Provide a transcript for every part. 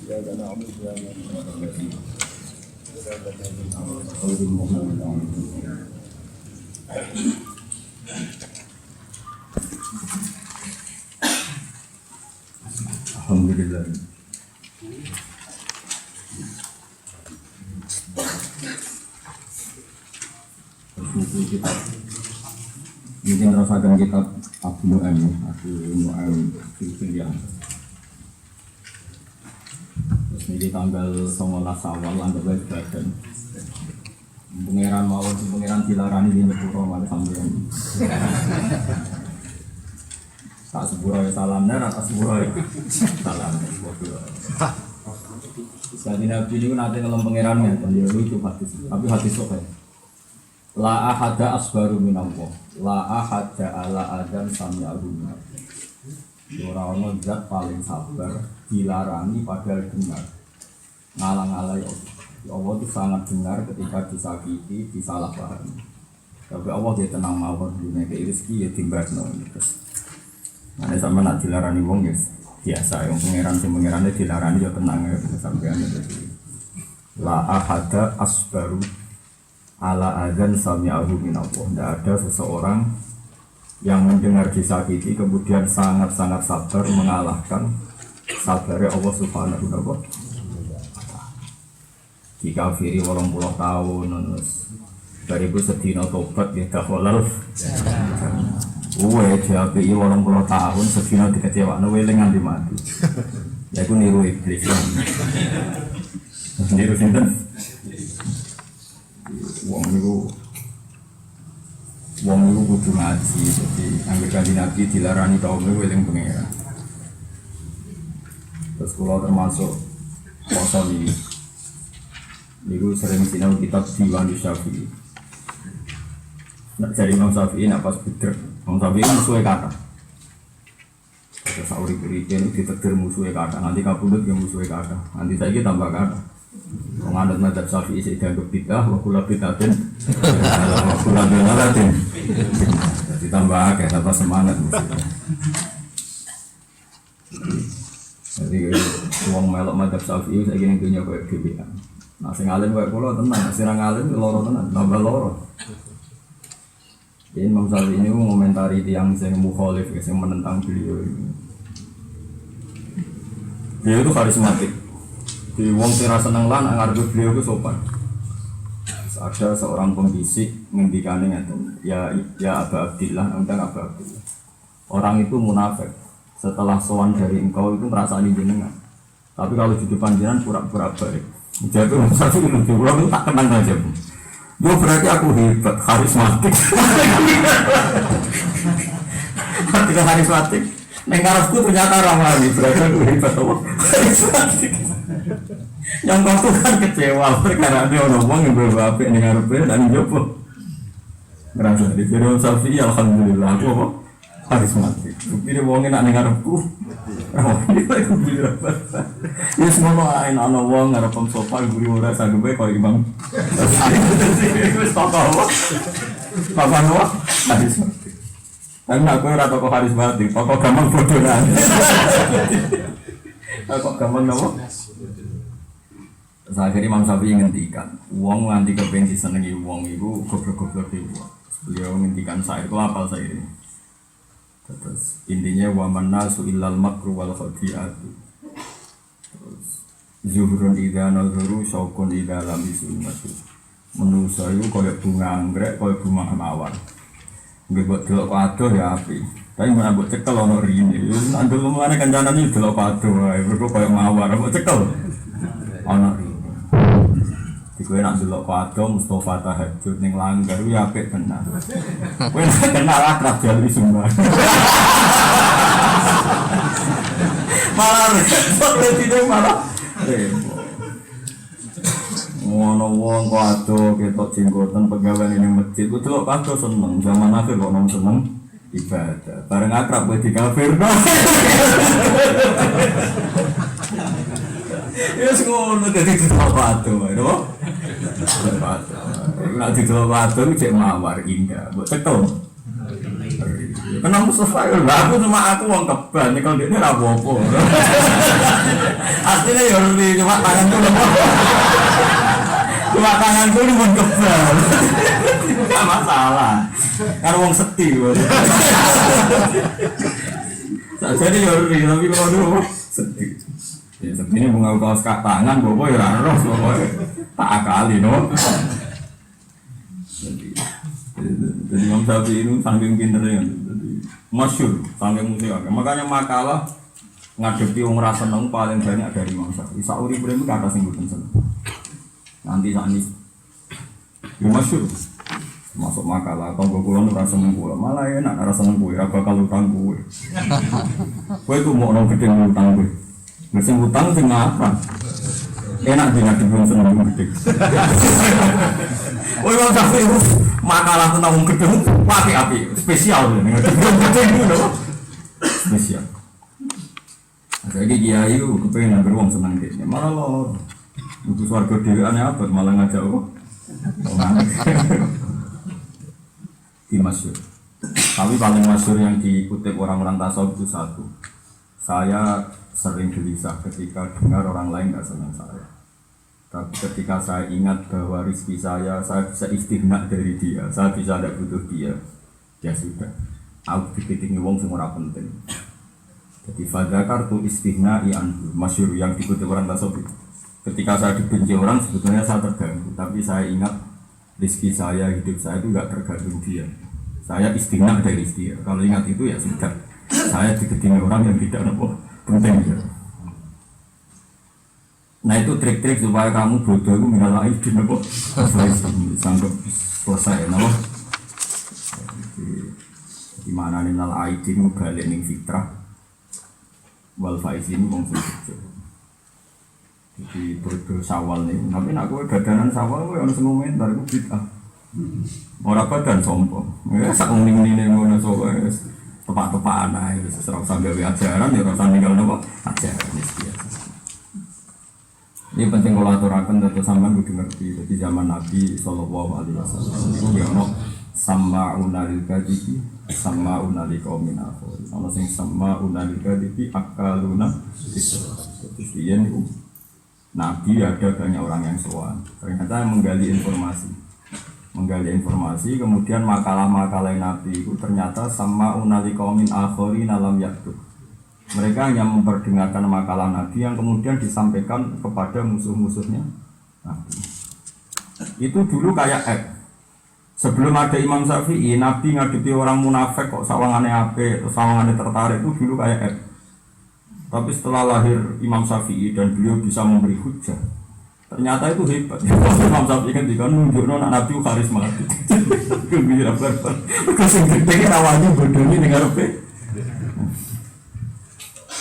Ya karena Om juga Alhamdulillah. Buku kitab ini merasakan kitab Abu Nu'aim Filfilian. Terus ini tanggal 19 Syawal anggap baik badan pengeran mawon pengeran dilarani di Nyepuro malah sampeyan. Tak sepura ya salamnya, tak sepura ya salam. Sekali Nabi ini nanti ngelam pengerannya, dan dia lucu hadis, tapi hadis sok ya. La ahada asbaru minallah, la ahada ala adam sami'ahu minallah. Orang-orang zat paling sabar, dilarangi padahal benar. Ngalang-alai Allah. Allah itu sangat benar ketika disakiti, disalahpahami. Tapi Allah dia tenang mawar, dunia ke rezeki ya timbasno. Nah, sama nak dilarani wong ya biasa, yang pengerannya dilarani ya tenang ya sampean itu. La ahada asbaru ala adzan sami'ahu minallah. Tidak ada seseorang yang mendengar disakiti kemudian sangat-sangat sabar mengalahkan sabarnya Allah Subhanahu wa ta'ala. Dikafiri 80 tahun terus dari itu sedina tobat ya dakhalal. Uwe diapi 80 tahun sedina dikecewakno weling nganti mati. Ya iku niru iblis. Niru sinten? Wong niku kudu ngaji, jadi anggere kanjeng Nabi dilarani kaum weling pengira. Terus kula termasuk poso iki. Niku sering sinau kitab Diwan Syafi'i. Nak cari Imam Syafi'i nak pas pikir, Imam Syafi'i musuhnya kata. Terus sauri berikan ditetir musuhnya kata, nanti kabudut yang musuhnya kata, nanti saya tambah kata. Menganut madzhab Syafi'i saya dianggap bidah, wakula bidatin, wakula bilalatin. Ditambah kayak tambah semangat musuhnya. Jadi uang melok madzhab Syafi'i saya ingin punya kayak GBA. Nah, sing alim kayak kula tenang, sing alim loro tenan, tambah loro. Jadi Imam Syafi'i ini mengomentari tiang sing mukhalif, sing menentang beliau ini. Beliau itu karismatik. Di wong sing ra seneng lan ngarep beliau itu sopan. Ada seorang pembisik ngendikane ngaten, ya Aba Abdillah, undang Aba Abdillah. Orang itu munafik. Setelah sowan dari engkau itu merasa jenengan. Tapi kalau di depan jenengan pura-pura baik. Jadi satu itu orang itu tak kenal aja bu. Yo berarti aku hebat, karismatik. Ketika karismatik, nengarapku ternyata ramah nih. Berarti aku hebat, karismatik. Yang kau kan kecewa karena ada orang yang berbapa nengarapnya dan jopo. Merasa di video Syafi'i alhamdulillah aku apa? Karismatik. Jadi wongnya nak nengarapku. Ya semua lain anak wong ngarep sopan guru ora sagebe koyo Imam. Wis tokoh apa? Papan apa? Karismatik. Tapi aku ora tokoh karismatik, tokoh gampang bodohan. Tokoh gampang apa? Akhirnya Imam Syafi'i ngendikan, wong nganti kepen disenengi wong iku goblok-goblok iki. Beliau ngendikan sair ku apal sair ini. Terus intinya wa mannasu illal makru wal khadi'atu. Terus zuhrun idza nadharu syauqun idza lam yusmatu. Manusa iku kaya bunga anggrek, kaya bunga mawar. Nggih kok delok adoh ya api. Tapi mun ambek cekel ana rine. Nek ndel lumane kancanane delok adoh wae, kok kaya mawar, ambek cekel. Ana rine. Kowe nak delok kado Mustofa tahajud ning langgar ya apik tenan. Kowe nek kenal akrab jali semua. Malah repot tidak malah. Ngono wong kado ketok jenggoten pegawai ning masjid ku delok kado seneng. Zaman akhir kok nom seneng ibadah. Bareng akrab kowe dikafirno. Ya ngono dadi delok kado wae, lho. Nak didelok wadon cek mawar indah, mbok cekel. Kenapa Mustafa? Aku cuma aku wong kebal, kalau dia ini rapopo. Aslinya ya cuma tanganku lemah. Cuma tanganku ini pun kebal. Gak masalah. Karena wong seti. Jadi ya tapi kalau dulu seti. Ya seti ini bunga kaos kak tangan, bobo ya raros, bobo tak akali no. Jadi Imam Syafi'i itu saking pinternya, jadi masyhur, saking mulia. Makanya makalah ngadepi wong rasa seneng paling banyak dari Imam Syafi'i. Sauri beremu ke atas yang seneng. Nanti saat ini, ya masyhur. Masuk makalah, kalau gue pulang rasa seneng gue, malah enak rasa seneng gue. Apa kalau utang gue? Gue itu mau orang gede utang gue. Mesin utang sih ngapa? Enak dia ngadepi wong seneng gede. Oh Imam Syafi'i makalah tentang wong gede api spesial ini spesial. Jadi kiai itu kepengen ngambil wong senang dia malah lo untuk warga dewan apa malah ngajak lo di masyhur. Tapi paling masyhur yang dikutip orang-orang tasawuf itu satu, saya sering gelisah ketika dengar orang lain nggak senang saya. Tapi ketika saya ingat bahwa rezeki saya bisa istighna dari dia, saya bisa tidak butuh dia, ya sudah. Aku dipitingi wong sing ora penting. Jadi fadzakar tu istighna anhu, masyhur yang dikutip orang tasawuf. Ketika saya dibenci orang sebetulnya saya terganggu, tapi saya ingat rezeki saya, hidup saya itu enggak tergantung dia. Saya istighna dari dia. Kalau ingat itu ya sudah. Saya diketingi orang yang tidak penting ya. Nah itu trik-trik supaya kamu bodoh itu minal aidin apa? Sanggup selesai apa? Di mana minal aidin balik ning fitrah wal faizin wong sing. Jadi bodoh sawal nih, tapi nak kowe dadanan sawal kowe ono sing komentar iku bid'ah. Ora badan sombong. Ya sak ning-ning ngono sok tepak-tepakan ae wis ora usah gawe ajaran ya ora usah ninggal napa ajaran wis biasa. Ini penting kalau aturakan tentu sampean kudu ngerti. Jadi zaman Nabi sallallahu alaihi wasallam itu ya ono sama'una lil kadhibi sama'una liqaumin akharin. Ono sing sama'una lil kadhibi akaluna bis. Terus dia niku Nabi ada banyak orang yang sowan. Ternyata menggali informasi kemudian makalah-makalah Nabi itu ternyata sama'una liqaumin akharin alam yaktub. Mereka hanya memperdengarkan makalah Nabi yang kemudian disampaikan kepada musuh-musuhnya Nabi. Itu dulu kayak sebelum ada Imam Syafi'i, Nabi ngadepi orang munafik kok sawangannya ape, atau sawangannya tertarik itu dulu kayak Tapi setelah lahir Imam Syafi'i dan beliau bisa memberi hujah, ternyata itu hebat. Imam Syafi'i kan juga nunjukno Nabi karismatik. Gembira banget. Kasih gede awalnya bodoh ini dengar apa?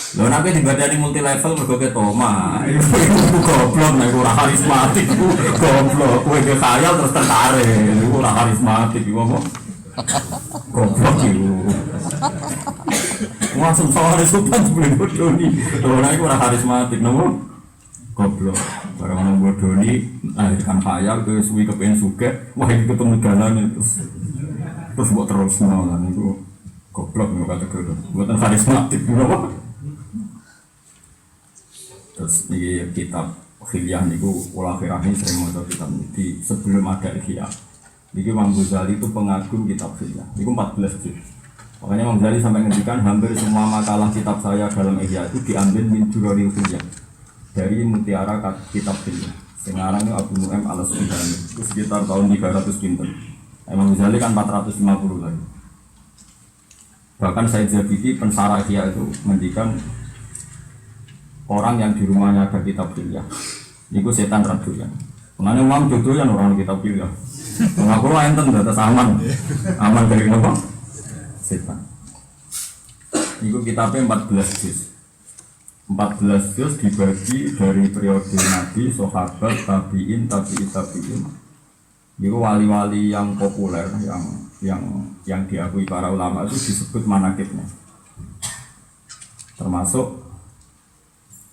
Lho nek dibadani multi level mergo ketoma. Iku goblok nek ora karismatik iku goblok. Kowe ge khayal terus tertarik. Iku ora karismatik iku apa? Goblok iku. Langsung sore sopan sebelum bodoni. Lho nek iku ora karismatik nopo? Goblok. Barang ono bodoni lahirkan khayal kowe suwi kepengin sugih, wah iki ketemu dalan terus mbok terusno lan iku goblok nek kata goblok. Mboten karismatik nopo? Terus ini kitab Khilyah niku akhir-akhir sering maca kitab ini sebelum ada Ihya. Niki Imam Ghazali itu pengagum kitab Khilyah. Niku 14 juz. Makanya Imam Ghazali sampai ngendikan hampir semua makalah kitab saya dalam Ihya itu diambil min Duraril Khilyah. Dari mutiara kitab Khilyah. Sekarang itu Abu Nu'aim al-Asfahani itu sekitar tahun 300 pinten. Imam Ghazali kan 450 lagi. Bahkan Said Zabidi pensarah Ihya itu mendikan orang yang di rumahnya ada kitab Khilyah itu setan radu ya. Mengenai uang jodoh yang orang kitab Khilyah. Mengaku lah enten data aman dari apa? Setan. Itu kitabnya 14 juz. 14 juz dibagi dari periode Nabi, sahabat, tabiin. Itu wali-wali yang populer yang diakui para ulama itu disebut manaqibnya. Termasuk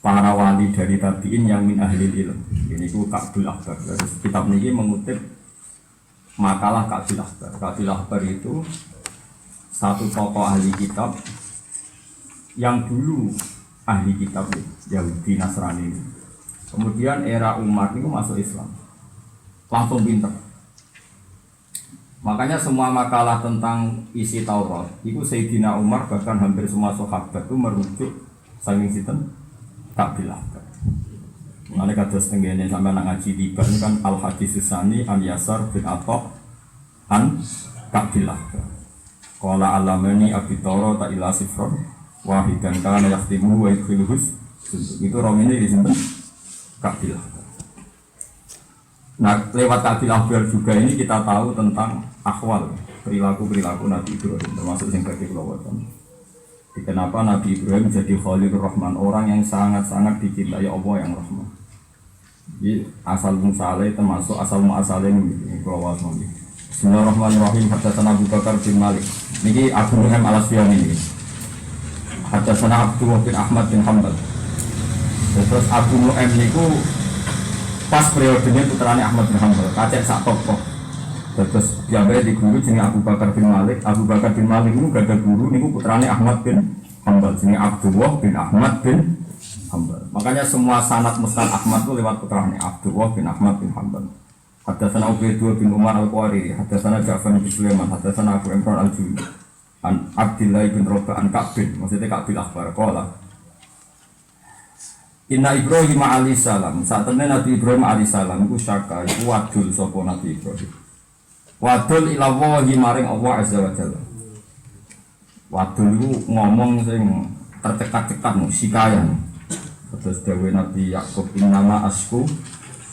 para wali dari tabiin yang min ahli ilm. Ini ku Ka'bul Ahbar. Kitab ini mengutip makalah Ka'bul Ahbar. Ka'bul Ahbar itu satu tokoh ahli kitab yang dulu ahli kitab Yahudi Nasrani. Kemudian era Umar itu masuk Islam, langsung pinter. Makanya semua makalah tentang isi Taurat itu Sayyidina Umar bahkan hampir semua sahabat itu merujuk saking sinten Kabilah. Mengenai kados tenggene sampai nak ngaji tiba ini kan al hadis susani an Yasar bin Atok an Kabilah. Qala alamani abi Taurat ta ila sifron wahidan kana yaktimu wa yadkhuluhus. Itu rom ini di sinten Kabilah. Nah, lewat Kabilah juga ini kita tahu tentang akhwal, perilaku-perilaku Nabi Ibrahim, termasuk yang bagi kelawatan. Kenapa Nabi Ibrahim jadi Khalilur Rahman, orang yang sangat-sangat dicintai Allah yang Rahman. Jadi asal musaleh termasuk asal muasaleh ini kelawatan. Bismillahirrahmanirrahim. Hadatsana Abu Bakar bin Malik. Niki Abu Nu'aim al-Asfihani ini. Hadatsana Abdullah bin Ahmad bin Hanbal. Terus Abu Nu'aim niku pas periodenya putrane Ahmad bin Hanbal, kacek sak tokoh. Terus diambil di guru jenenge Abu Bakar bin Malik. Abu Bakar bin Malik itu gak ada guru niku putrane Ahmad bin Hanbal, jenenge Abdullah bin Ahmad bin Hanbal. Makanya semua sanad Musnad Ahmad itu lewat putrane Abdullah bin Ahmad bin Hanbal. Hadatsana Ubaidullah bin Umar al-Qariri, hadatsana Ja'far bin Sulaiman, hadatsana Abu Imran al-Juli. An Abdillah bin Rabah an Ka'bin, maksudnya Ka'bil akhbar qala. Inna Ibrahim alaihi salam, saat temen Nabi Ibrahim alaihi salam iku syaka iku wadul sapa Nabi Ibrahim. Wadul ila wahi maring Allah azza wa jalla. Wadul iku ngomong sing tercekat-cekat sikayan. Terus dawuh Nabi Yakub innama asku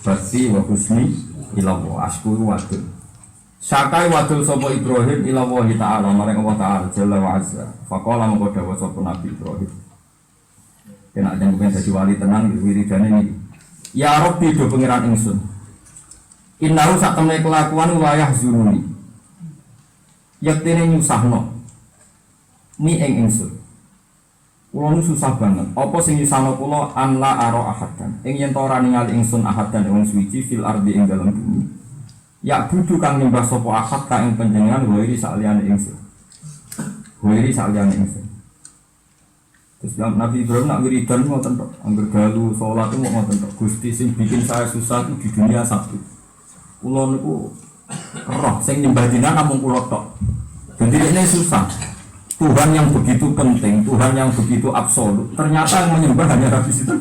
bati wa husni ila wa asku wadul. Syaka wadul sapa Ibrahim ila wahi ta'ala maring Allah ta'ala jalla wa azza. Faqala mengko dawuh sapa Nabi Ibrahim. Kena jangan pengen jadi wali tenang wiridane ini. Ya Rabbi do pengiran ingsun. Innahu sak temne kelakuan wayah zununi. Yektene nyusahno. Mi ing ingsun. Kula nu susah banget. Apa sing nyusahno kula an la ara ahadan. Ing yen ora ningali ingsun ahadan wong suci fil ardi ing dalem bumi. Ya budu kang nyembah sapa ahad ka ing panjenengan wairi saliyane ingsun. Wairi saliyane ingsun. Terus Nabi Ibrahim nak wiridan ngoten tok, angger galu salat itu ngoten tok. Gusti sing bikin saya susah itu di dunia satu. Kula niku roh sing nyembah jenengan namung kula tok. Jadi ini susah. Tuhan yang begitu penting, Tuhan yang begitu absolut, ternyata yang menyembah hanya Nabi itu.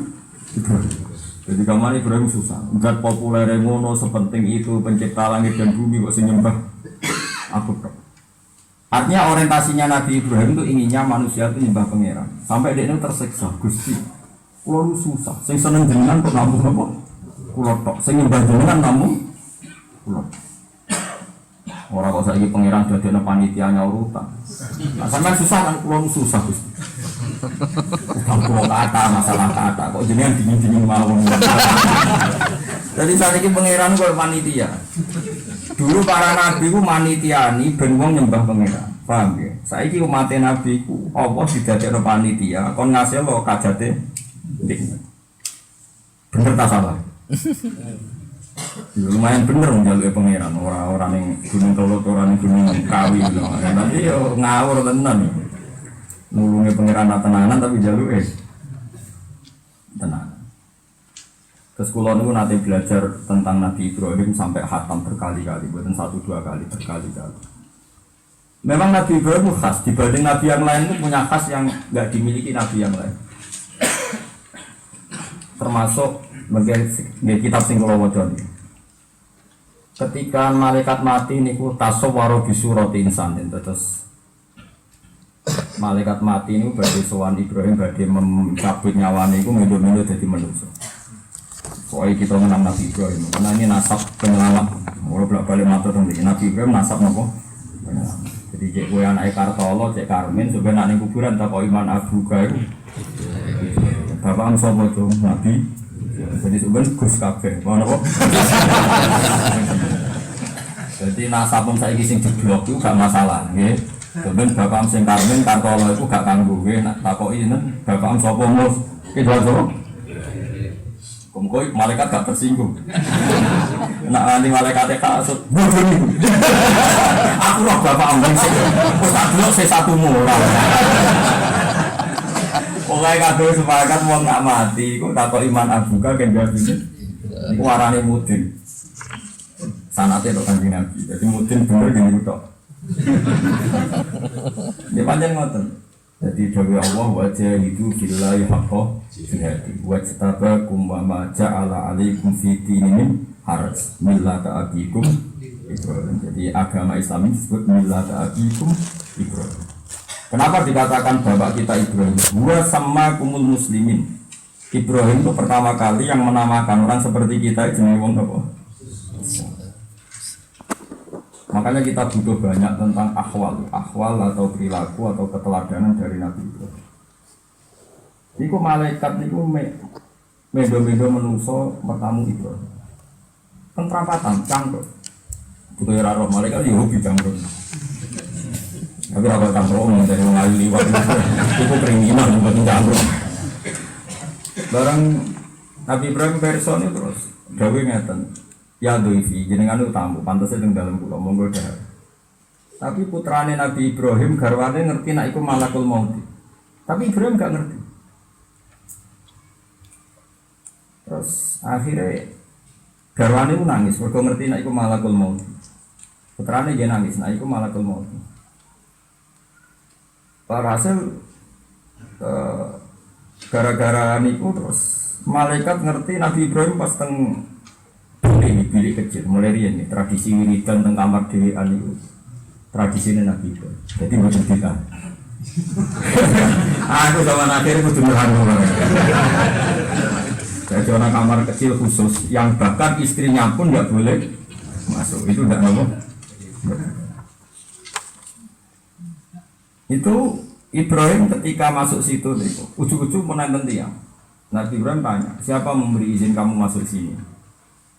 Jadi kamane Ibrahim susah. Zat populer ngono sepenting itu pencipta langit dan bumi kok sing nyembah aku tok. Artinya orientasinya Nabi Ibrahim itu inginnya manusia itu nyembah pangeran. Sampai dia itu tersiksa, Gusti. Kulo susah. Sing seneng jenengan kok namung apa? Kulo tok. Sing nyembah jenengan namung kulo. Ora kok saiki pangeran dadekno panitia urutan. Nah, sampean susah kan kulo susah, Gusti. Kulo kata masalah kata kok jenengan dingin-dingin mawon. Jadi saiki pangeran kok panitia. Dulu para nabi ku manitiani ben wong nyembah pangeran. Paham ya? Saiki umat nabi ku Allah didadekno panitia kon ngasilno kajate ndik. Bener ta salah? Lumayan bener njaluk pangeran, ora ning Gunung Kelut, ora ning Gunung Kawi lho. Tapi yo ngawur tenan. Nulunge pangeran tenanan tapi njaluke tenan. Terus kula niku nate belajar tentang Nabi Ibrahim sampai khatam berkali-kali, bukan 1-2 kali, berkali-kali. Memang Nabi Ibrahim khas dibanding Nabi yang lain itu punya khas yang nggak dimiliki Nabi yang lain. Termasuk bagian kitab sing kula waca niki. Ketika malaikat mati niku tasawwaru bi surati insan, terus malaikat mati niku badhe sowan Ibrahim badhe mencabut nyawane niku mendo-mendo dadi manusa. Soalnya kita menang Nabi Ibrahim, karena ini nasab penyelamat. Kalau balik matur nanti Nabi Ibrahim nasab apa? Jadi cek gue anak Kartolo, cek Karmin, sebenarnya nanti kuburan tak kau iman Abu Gairu. Bapak Amsopo itu Nabi, jadi sebenarnya Gus Kabeh, mana kok? Jadi nasab pun saya kisah jeblok itu gak masalah, ya. Sebenarnya Bapak Amsing Karmin, Kartolo itu gak tangguh, ya. Tak kau ini, Bapak Amsopo mus, itu aja. Kok malaikat gak tersinggung. Nak nanti malaikat kasut, bodoh nih. Aku roh bapak ambing sih. Ustaz dulu saya satu murah. Pokoknya kabeh sepakat mau nggak mati, kok tak kok iman abuka kan gak bisa. Iku warane mudin. Sanate tok Kanjeng Nabi. Jadi mudin bener gini tok. Dia panjang ngoten. Jadi dawuh Allah wa jahidu billahi haqqa jihadi wa tabakum wa ma ja'ala 'alaikum fi dinihim haraj millata abikum Ibrahim. Jadi agama Islam disebut millata abikum Ibrahim. Kenapa dikatakan bapak kita Ibrahim? Wa sammakumul muslimin. Ibrahim itu pertama kali yang menamakan orang seperti kita jenenge wong apa? Makanya kita butuh banyak tentang akhwal atau perilaku atau keteladanan dari Nabi Ibrahim. Iku malaikat niku medo-medo menungso bertamu Ibrahim. Pentrapatan cangkruk. Butuh ora roh malaikat yo hobi cangkruk. Tapi ora cangkruk dari ngali liwat itu keringinan bukan cangkruk. Barang Nabi Ibrahim persone terus gawe ngeten. Ya doifi, jenengan utamu, pantasnya teng dalam pulau monggo dah. Tapi putrane Nabi Ibrahim garwane ngerti nak iku malakul maut. Tapi Ibrahim gak ngerti. Terus akhirnya garwane ku nangis, mergo ngerti nak iku malakul maut. Putrane dia nangis, nak iku malakul maut. Parasel gara-gara niku terus malaikat ngerti Nabi Ibrahim pas teng bilik kecil, mulai rian nih tradisi wiridan tentang kamar dewan itu tradisinya Nabi itu. Jadi macam kita. Aku sama akhirnya aku dengar jadi orang kamar kecil khusus yang bahkan istrinya pun nggak boleh masuk. Itu tidak apa. Itu Ibrahim ketika masuk situ itu ujuk-ujuk menonton tiang. Nabi Ibrahim tanya, siapa memberi izin kamu masuk sini?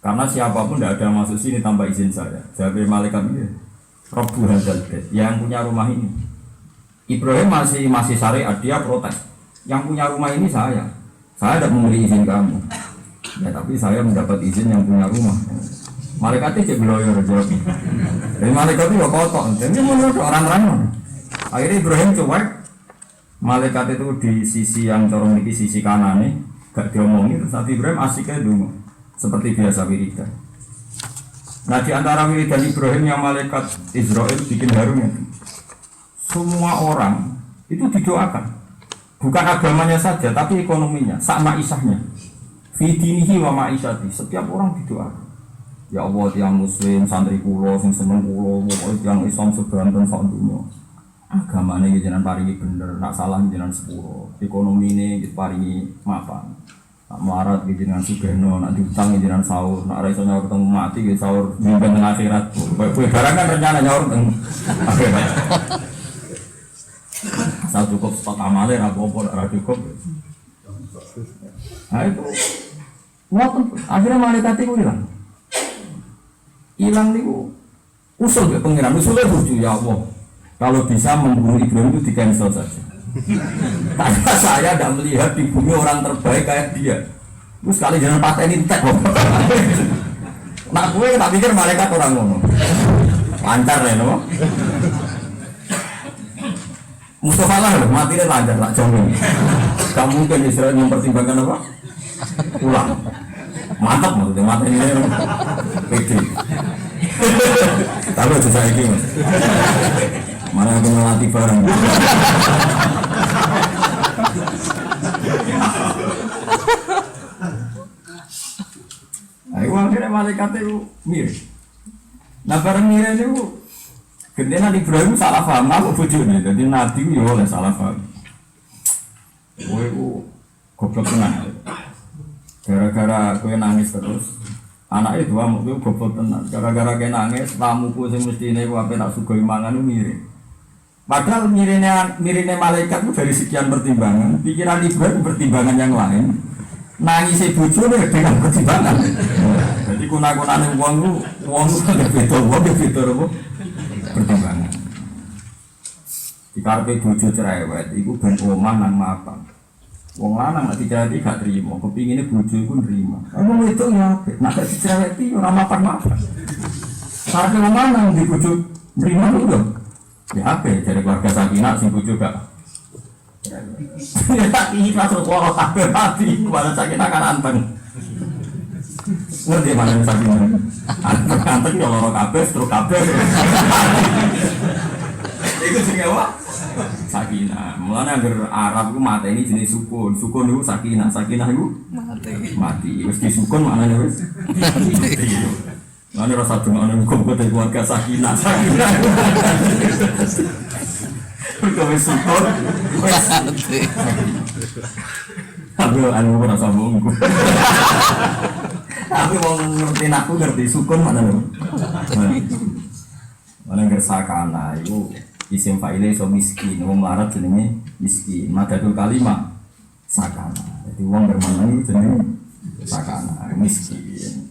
Karena siapapun tidak ada masuk sini tanpa izin saya. Jawab malaikat ini, Rabbu hadzal bait, yang punya rumah ini. Ibrahim masih syariat, dia protes. Yang punya rumah ini saya tidak memberi izin kamu. Ya tapi saya mendapat izin yang punya rumah. Malaikatnya cek beloyor jawab. Dari malaikat itu ya kotor. Jadi menurut orang-orang. Akhirnya Ibrahim cuek. Malaikat itu di sisi yang corong di sisi kanan nih, gak diomongin. Terus Nabi Ibrahim asiknya dulu. Seperti biasa wiridan. Nah di antara wiridan Ibrahim yang malaikat Israel bikin harumnya, semua orang itu didoakan. Bukan agamanya saja, tapi ekonominya, sama isahnya. Fidinihi wa ma'isyati, setiap orang didoakan. Ya Allah, yang muslim, santri kulo, yang seneng kulo, yang Islam sebanten sak dunya. Agamanya jenengan paringi bener, nak salah jenengan sepuro. Ekonomi ini paringi mapan. Nak melarat jenengan sugeno, nak diutang jenengan sahur, nak raiso nyaur teng mati ge sahur mimpen teng akhirat. Kowe barang kan rencana nyaur teng akhirat. Asal cukup stok amale ra apa-apa, ra cukup. Nah itu akhirnya malaikat itu hilang niku usul ke pengiran, usulnya lucu ya Allah. Kalau bisa membunuh Ibrahim itu di cancel saja. Karena saya tidak melihat di bumi orang terbaik kayak dia. Terus sekali jangan patenin tek kok. Nak gue tak pikir malaikat orang ngono. Lancar ya no. Mustafa lah mati dia lancar tak jauh. Kamu mungkin Israel mempertimbangkan apa? Pulang. Mantap maksudnya mati ini pede. Tapi itu saya ini mas. Mana aku melatih bareng. Ayo akhirnya malaikat itu mirip. Nah bareng mirip itu gendena Ibrahim salah paham, aku bojone. Jadi nabi itu ya oleh salah paham. Kowe ku goblok tenan. Gara-gara kowe nangis terus. Anak itu kamu itu goblok tenan. Gara-gara kowe nangis, tamuku sing mestine ku ape tak sugoi mangan mirip. Padahal mirine malaikat itu dari sekian pertimbangan, pikiran Ibrahim pertimbangan yang lain. Nangis bojone dengan pertimbangan. Jadi kuna-kunane wong kan beda pertimbangan. Dikarepe bojo cerewet iku ben omah nang mapan. Wong lanang nek dicereti gak trimo, kepingine bojo iku nrimo. Wong wedok ya apik, nek gak dicereti ora mapan-mapan. Sarep wong lanang di bojo nrimo lho. Ya apik dari keluarga Sakinah sing bojo gak. Ya tak ikhlas karo kabeh mati, keluarga Sakinah kan anteng. Ngerti mana Sakinah? Anteng ya loro kabeh, stroke kabeh. Iku jenenge apa? Sakinah. Mulane anggere Arab iku mateni jenis sukun. Sukun niku sakinah, sakinah iku mati. Wis disukun maknane wis mati. Mulane rasa dongane muga-muga dadi keluarga sakinah. Sakinah. Kok wis sukun wis mati. Anu ora sambung. Tapi wong ngerti aku ngerti sukun maknane. Mana gersakana itu isim fa'ile so miskin, wong larat jenenge miskin. Madatul kalimah sakana. Jadi wong bermana itu jenenge sakana, miskin.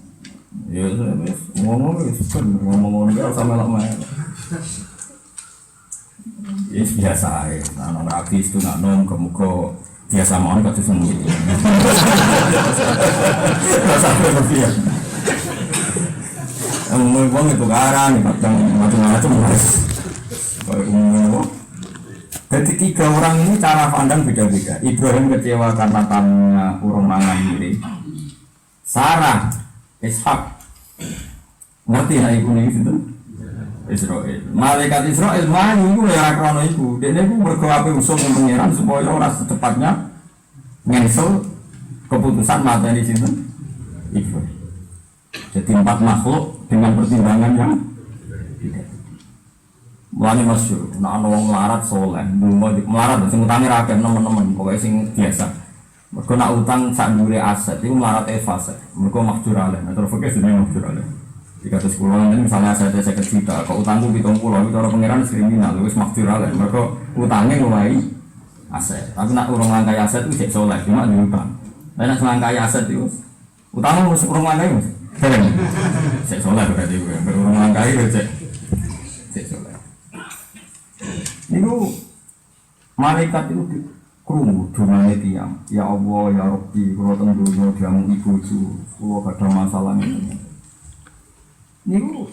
Ya wis ngomong wis ngomong ora usah melok-melok. Ya biasa ae. Nang rapi itu nak nom kemuka biasa mawon kados ngono. Rasa berlebihan. Wong itu karan, macam-macam mas. Jadi 3 orang ini cara pandang beda-beda. Ibrahim kecewa karena tamunya urung mangan ini. Sarah, Ishak, ngerti lah ibu ini itu? Israel. Malaikat Israel mani itu ya krono ibu. Dan ibu berkewapi usul yang pengiran supaya orang secepatnya ngensel keputusan mata di sini. Ibrahim. Jadi 4 makhluk dengan pertimbangan yang tidak. Mulane masyhur, nek ana wong melarat saleh, ndonga melarat sing utange ra akeh nemen-nemen, pokoke sing biasa. Mergo nek utang sak ndure aset iku melarate fase. Mergo makjur aleh, nek terus fikih jenenge makjur aleh. Jika terus kula ngene misalnya aset 50 juta, kok utangku 70, itu cara pangeran kriminal, wis makjur aleh. Mergo utange ngluwahi aset. Tapi nek urung langkai aset iku jek saleh, cuma diutang. Nek langkai aset iku utangmu wis urung langkai wis. Cek saleh berarti kuwi, urung langkai cek saleh. Niku malaikat itu krungu dongane tiyang. Ya Allah ya Rabbi, kula teng donya diamung ibuju, kula gadah masalah ngene. Niku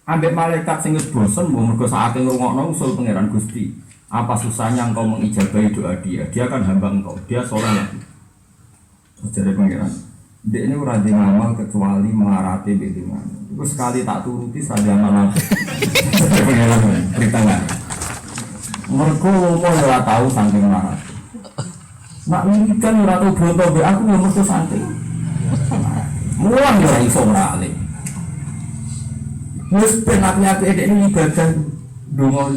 ambek malaikat sing wis bosen mergo saate ngrungokno usul pangeran Gusti. Apa susahnya engkau mengijabahi doa dia? Dia kan hamba engkau, dia saleh lagi. Jadi pangeran, dia ini ora di ngamal kecuali mengarati dengan. Iku sekali tak turuti saja malah. Pangeran cerita enggak? Mereka mau ora tahu saking marah. Nak wiridan ora tau bronto be aku yo mergo saking. Mulang ora iso ngrale. Wis penak-penak ini ibadah donga.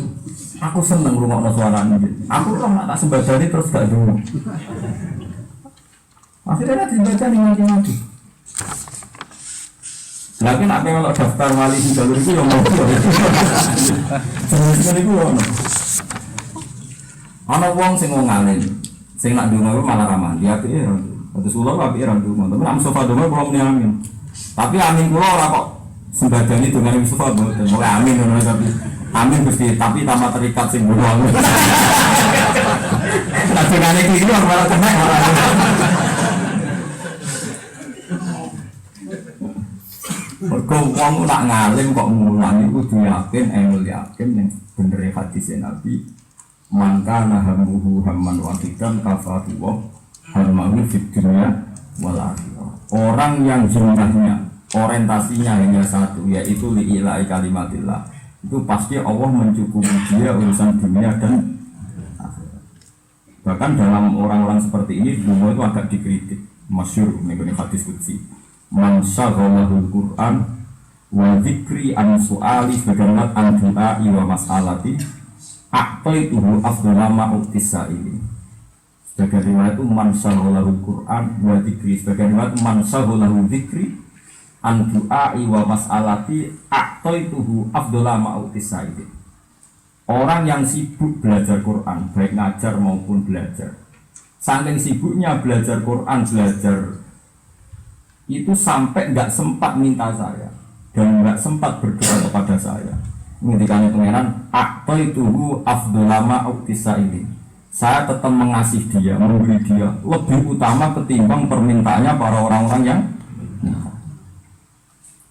Aku seneng ngrungokno suarane. Aku kok nak tak sembadani terus gak donga. Akhirnya dibaca mati-mati. Lagi nak pengen daftar wali di jalur itu yang mau. Sebenarnya itu ono. Ana wong sing ngalim, sing nak ndonga malah ramah. Dia apike ora. Terus kula apike ora ndonga. Tapi nak Mustafa ndonga kula muni amin. Tapi amin kula ora kok sembadani dengan Mustafa mboten. Pokoke amin ngono tapi amin Gusti, tapi tanpa terikat sing ngono. Lah dongane iki ora kena ora. Mergo wong nak ngalim kok ngulangi kudu yakin, yakin ning bener hadis Nabi. Maka nahamuhu hamman wahidan kafahu wa hammahu fid dunya wal akhirah. Orang yang jumlahnya orientasinya hanya satu, yaitu li'ila'i kalimatillah, itu pasti Allah mencukupi dia urusan dunia dan akhirat. Bahkan dalam orang-orang seperti ini semua itu agak dikritik. Masyhur mengenai hadis qudsi, man syaghalahul Qur'an wa dzikri an su'ali sebagaimana an du'a'i wa mas'alati aqtaituhu afdalama uktisa ini. Sebagai riwayat itu man syaghalahul Qur'an wa dzikri, sebagai riwayat man syaghalahu dzikri an du'a'i wa mas'alati aqtaituhu afdalama uktisa ini. Orang yang sibuk belajar Quran, baik ngajar maupun belajar, saking sibuknya belajar Quran, belajar itu sampai nggak sempat minta saya dan nggak sempat berdoa kepada saya. Ngendikane pangeran, "Aqtaituhu afdalama uktisa ini." saya tetap mengasihi dia, memberi dia lebih utama ketimbang permintaannya para orang-orang yang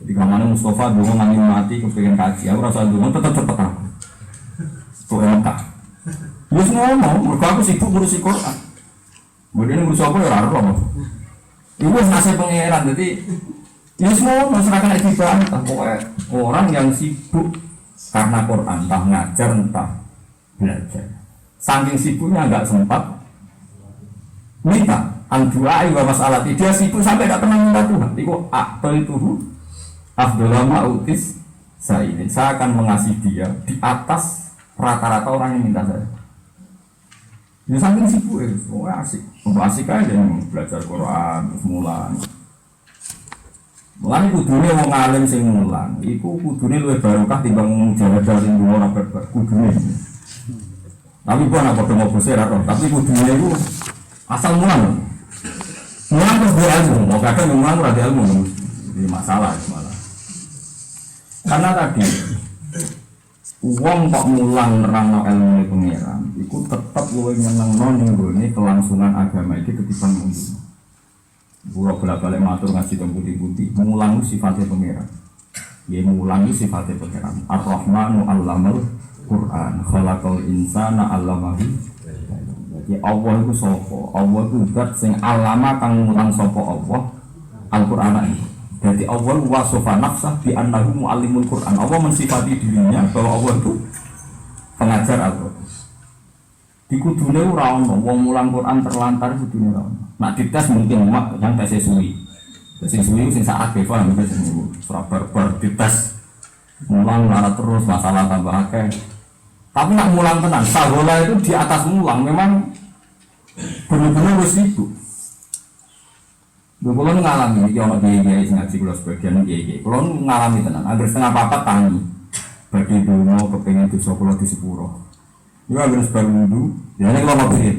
jadi kemana Mustafa dulu nganti mati kepengen kaji, aku rasa dulu tetap aku tuh entah ya semua mau, mereka aku sibuk ngurusi Quran kemudian ngurus apa ya raro itu ngasih pengeran, jadi ya semua masyarakat itu bantah pokoknya orang yang sibuk karena Quran, entah ngajar, entah belajar saking sibuknya nggak sempat minta anduai wa masalah dia sibuk sampai tidak pernah minta Tuhan itu aktor itu Abdullah Ma'utis saya akan mengasihi dia di atas rata-rata orang yang minta saya ya saking sibuk ya, asik asik aja belajar Quran, terus mulang kudune wong alim sing mulang iku kudune luwih barokah timbang jalan-jalan sing ora berbar kudune tapi gua nak padha ngopo sira tapi kudune iku asal mulang terus dia ilmu mau kadang mulang ora ada ilmu ini masalah malah karena tadi uang kok mulang nerangno ilmu pengiran iku tetep luwih nyenengno ning gone kelangsungan agama iki ketimbang mundur gua bolak-balik matur ngaji teng putih-putih mulang sifatnya pengiran ya mulang sifatnya pengiran Ar-Rahmanu 'allamal Quran khalaqal insana 'allamahu jadi Allah itu sapa Allah itu zat sing alama kang mulang sapa Allah Al-Qur'an jadi Allah wasofa nafsah bi annahu mu'allimul Qur'an Allah mensifati dirinya bahwa Allah itu pengajar Al-Qur'an di kudune ora ono wong mulang Quran terlantar kudune ora ono nak dites mungkin mak yang tes suwi sing sak akeh paham wis niku ora barbar dites mulang lara terus masalah tambah akeh tapi nak mulang tenan sagola itu di atas mulang memang benar-benar wis sibuk lho kula ngalami iki ana kiai sing ngaji kula sebagian kiai kula ngalami tenan anggere setengah papat tangi bagi donga kepengin dosa kula di sepuro itu harus bangun ya ini kalau ngopirin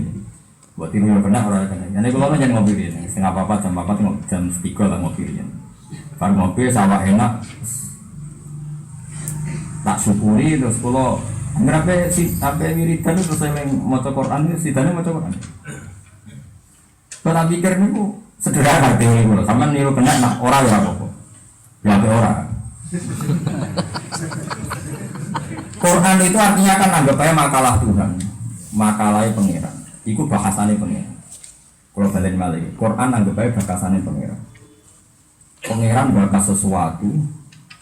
buat tiru yang benar orang kena ini kalau jangan ngopirin setengah apa jam 3 lah ngopirin baru ngopi sama enak tak syukuri terus kalau ngerapa si apa wiridan itu saya mau Quran itu sidane mau Quran kalau pikir ini ku sederhana teori kalau sama niru kena nak orang ya apa ya orang Quran itu artinya kan anggap aja makalah Tuhan, makalah pengiran. Iku bahasane pengiran. Kalau balik balik, Quran anggap aja bahasane pengiran. Pengiran bahas sesuatu,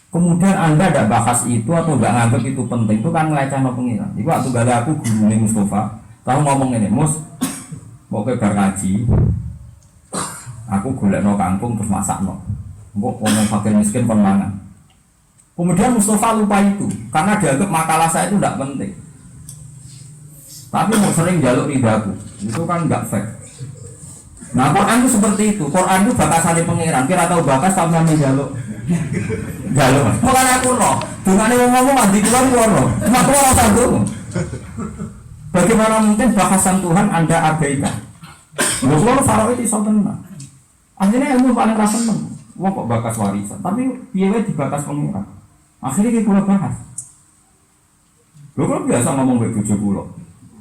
kemudian anda tidak bahas itu atau nggak nganggap itu penting, itu kan ngelecehno pengiran. Iku waktu gale aku guru nih Mustafa, tahu ngomong ini, Mus, mau ke bar ngaji, aku golekno kampung terus masakno, kok ngomong fakir miskin penmangan. Kemudian Mustafa lupa itu karena dianggap makalah saya itu tidak penting. Tapi mau sering jaluk ridaku, itu kan nggak fair. Nah Quran itu seperti itu. Quran itu bakasannya pengiran. Kira tahu bakas sama jaluk. Bukan aku loh. Dengan yang ngomong mandi keluar loh. Cuma keluar satu. Bagaimana mungkin bakasan Tuhan Anda abaikan? Kalau Faraw itu soalnya. Akhirnya ilmu paling rasa seneng. Wah kok bakas warisan. Tapi dia dibakas pengiran. Akhirnya kita pulang bahas. Lo kan biasa ngomong begitu pulau.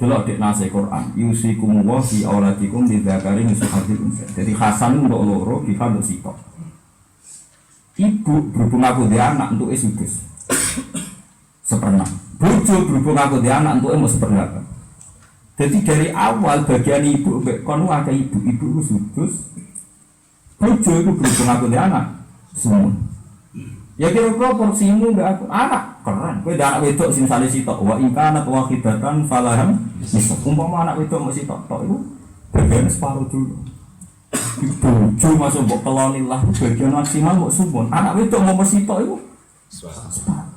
Delok dek nase Quran. Yusikum wa fi auladikum bidzakari mislu hadzil unsa. Jadi Hasan untuk loro, Kifah untuk sitok. Ibu berhubung aku dia anak untuk sudus. Seperna. Bojo berhubung aku dia anak untuk seperna. Jadi dari awal bagian ibu kono ada ibu itu sudus. Bojo itu berhubung aku dia anak semua. Ya kira-kira porsimu udah aku anak keren. Kowe anak wedok sing sale sitok wa ingkana wahidatan falaham misal umpama anak wedok mesti tok itu bagian separuh dulu. Bojo masuk mbok kelonilah bagian maksimal mbok sumpun. Anak wedok mau mesti tok itu separuh.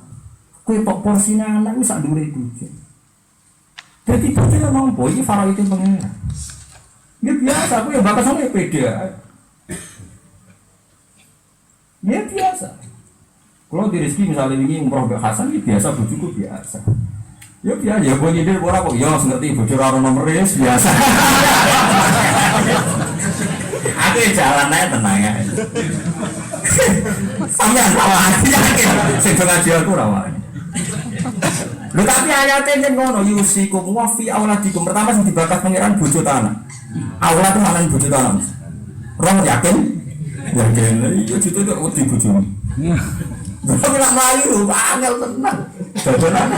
Kowe tok porsine anak wis sak dhuwure bojo. Dadi bojo lho mampu iki Faraw itu pengen. Ya biasa aku ya bakal sama pede. Ya biasa. Kalau di rezeki misalnya ini umroh ke Hasan, ya biasa bojoku biasa. Ya biasa, ya boleh dia orang kok, ya ngerti bocor orang nomor biasa. Aku jalan aja tenang ya. Sampai rawan, yakin. Saya ngaji aku rawan. Lho tapi ayatnya ngono yusikum wa fi auladikum. Pertama sing dibakar pangeran bojo ta anak. Aulad itu maknane bojo ta anak. Roh yakin? Yakin. Iya itu kok wedi bojone. Tapi nak mlayu angel tenan. Dodolan.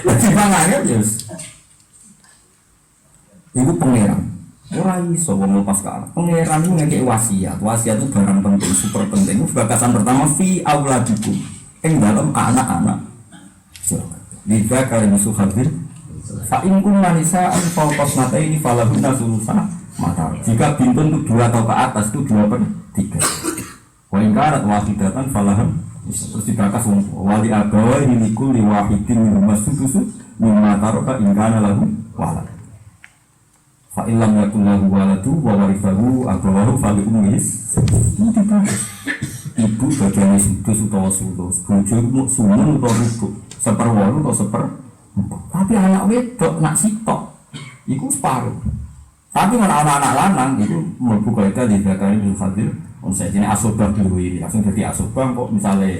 Lagi mangane ya wis. Iku pangeran. Ora iso wong lepas ka. Pangeran itu ngekek wasiat. Wasiat itu barang penting, super penting. Bakasan pertama fi auladikum. Ing dalam anak-anak. Liga kali musuh hadir. Fa'in kun manisa al-fawqas mata ini falahuna sulusa mata. Jika bintun itu 2 atau ke atas itu 2/3. Wa'in karat wahidatan falahun. Terus dibakas wali agawa ini likul liwahidin minumah sudusu mimma taroka ingkana lahu walad. Fa'ilam yakun lahu waladu wa warifahu agawahu fali umis. Ini dibakas. Ibu bagiannya sudus utawa sulus. Bujur sumun utawa rubuk. 1/8 atau 1/4. Tapi anak wedok nak sitok itu separuh. Tapi mana anak-anak lanang itu mlebu kaidah di zakari bil fadil unsay jenenge asobah dulu ini langsung jadi asobah kok misalnya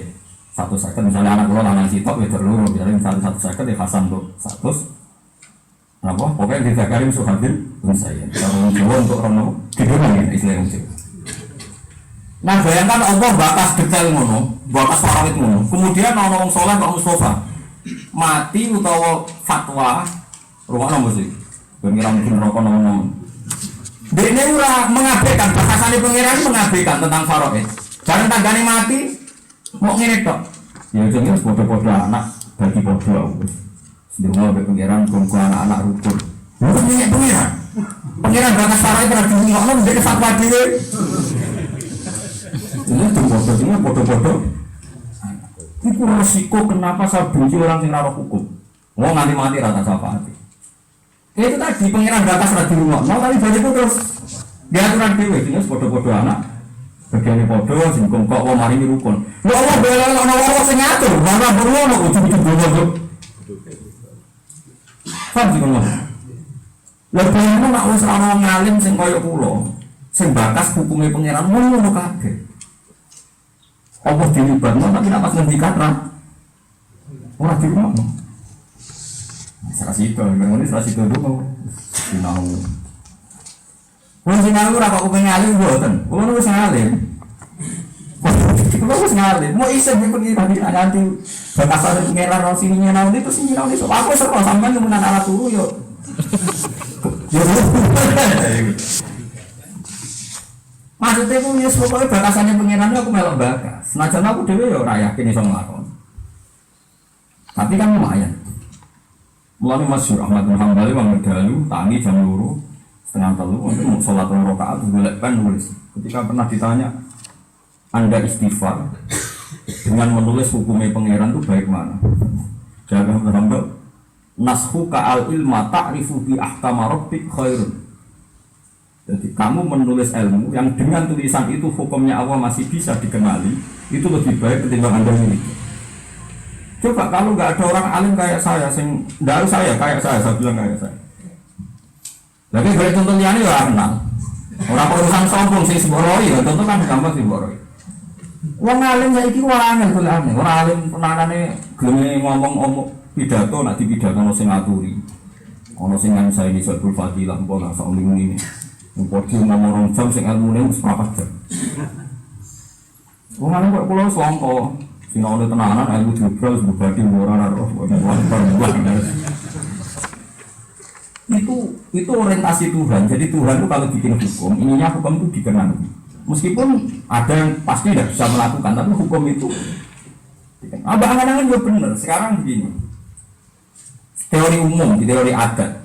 1/2 misalnya anak kula lanang sitok wedok loro misalnya 1/2 ya Hasan untuk 100 apa pokoknya di zakari bil fadil unsay kalau Jawa untuk rono dibagi istilahnya Jawa. Nah bayangkan Allah batas detail ngono, batas farawit ngono. Kemudian ana wong saleh kok Mustafa mati utawa fatwa rumah mesti pengiran mungkin rokok nomor dekne ora mengabaikan bahasane pengiran mengabaikan tentang faraid bareng tanggane mati mau ngene tok ya jenenge padha-padha anak bagi padha wis ndonga mbek pengiran kumpul anak-anak rukun lha nyek pengiran batas faraid ora diungokno ndek fatwa dhewe ini padha-padha itu resiko kenapa saya benci orang yang naruh hukum. Mau nganti mati rata syafaat. Itu tadi pengiran batas rada di rumah. Mau tadi balik itu terus diaturan dewe. Ini bodoh-bodoh anak. Bagiannya bodoh, singgung kok mau mari rukun. Lo Allah bela ono wong sing ngatur. Mana perlu ono ujug-ujug bodoh. Paham sih kalau. Lah bayangno nek wis ana ngalim sing kaya kula, sing bakas hukume pengiran ngono kabeh. Allah dilibatkan tapi nak pas ngendikan orang di rumah serasi itu, memang ini serasi itu dulu sinau sinau apa aku pengalim buatan, aku harus ngalim aku harus ngalim, mau iseng yang pergi tadi nanti batasan pengeran orang sini nyinau itu sini nyinau itu aku seru sampai kemudian alat turu yuk maksudnya aku ya pokoknya batasannya pengirannya aku melok bakas senajan aku dewe ya ora yakin iso nglakon tapi kan lumayan mulane masyhur Ahmad bin Hambali wong dalu tangi jam 2:30 untuk mau sholat 2 rakaat golek pen nulis ketika pernah ditanya Anda istighfar dengan menulis hukumnya pengiran itu baik mana jaga berambel nashu ka'al ilma ta'rifu bi ahkama rabbik khairun. Jadi kamu menulis ilmu yang dengan tulisan itu hukumnya Allah masih bisa dikenali, itu lebih baik ketimbang Anda miliki. Coba kalau nggak ada orang alim kayak saya, nggak harus saya kayak saya bilang kayak saya. Lagi boleh tuntun liane ya kenal. Orang urusan sombong sih seboroi, tentu kan gampang sih seboroi. Wong alim saya itu orang angel aneh. Orang alim penanganane gelem ngomong pidato, nak dipidato ono sing ngaturi. Ono sing nang saya ini sebul fadilah mbok nang sak ini. Podium nomor jam sing ilmune wis 4 jam. Wong alim kok kula slongko. Sinau tenanan ilmu jebol sebadi ora roh. Itu orientasi Tuhan. Jadi Tuhan itu kalau bikin hukum, ininya hukum itu dikenal. Meskipun ada yang pasti tidak bisa melakukan, tapi hukum itu angan-angan juga benar. Sekarang begini, teori umum, teori adat.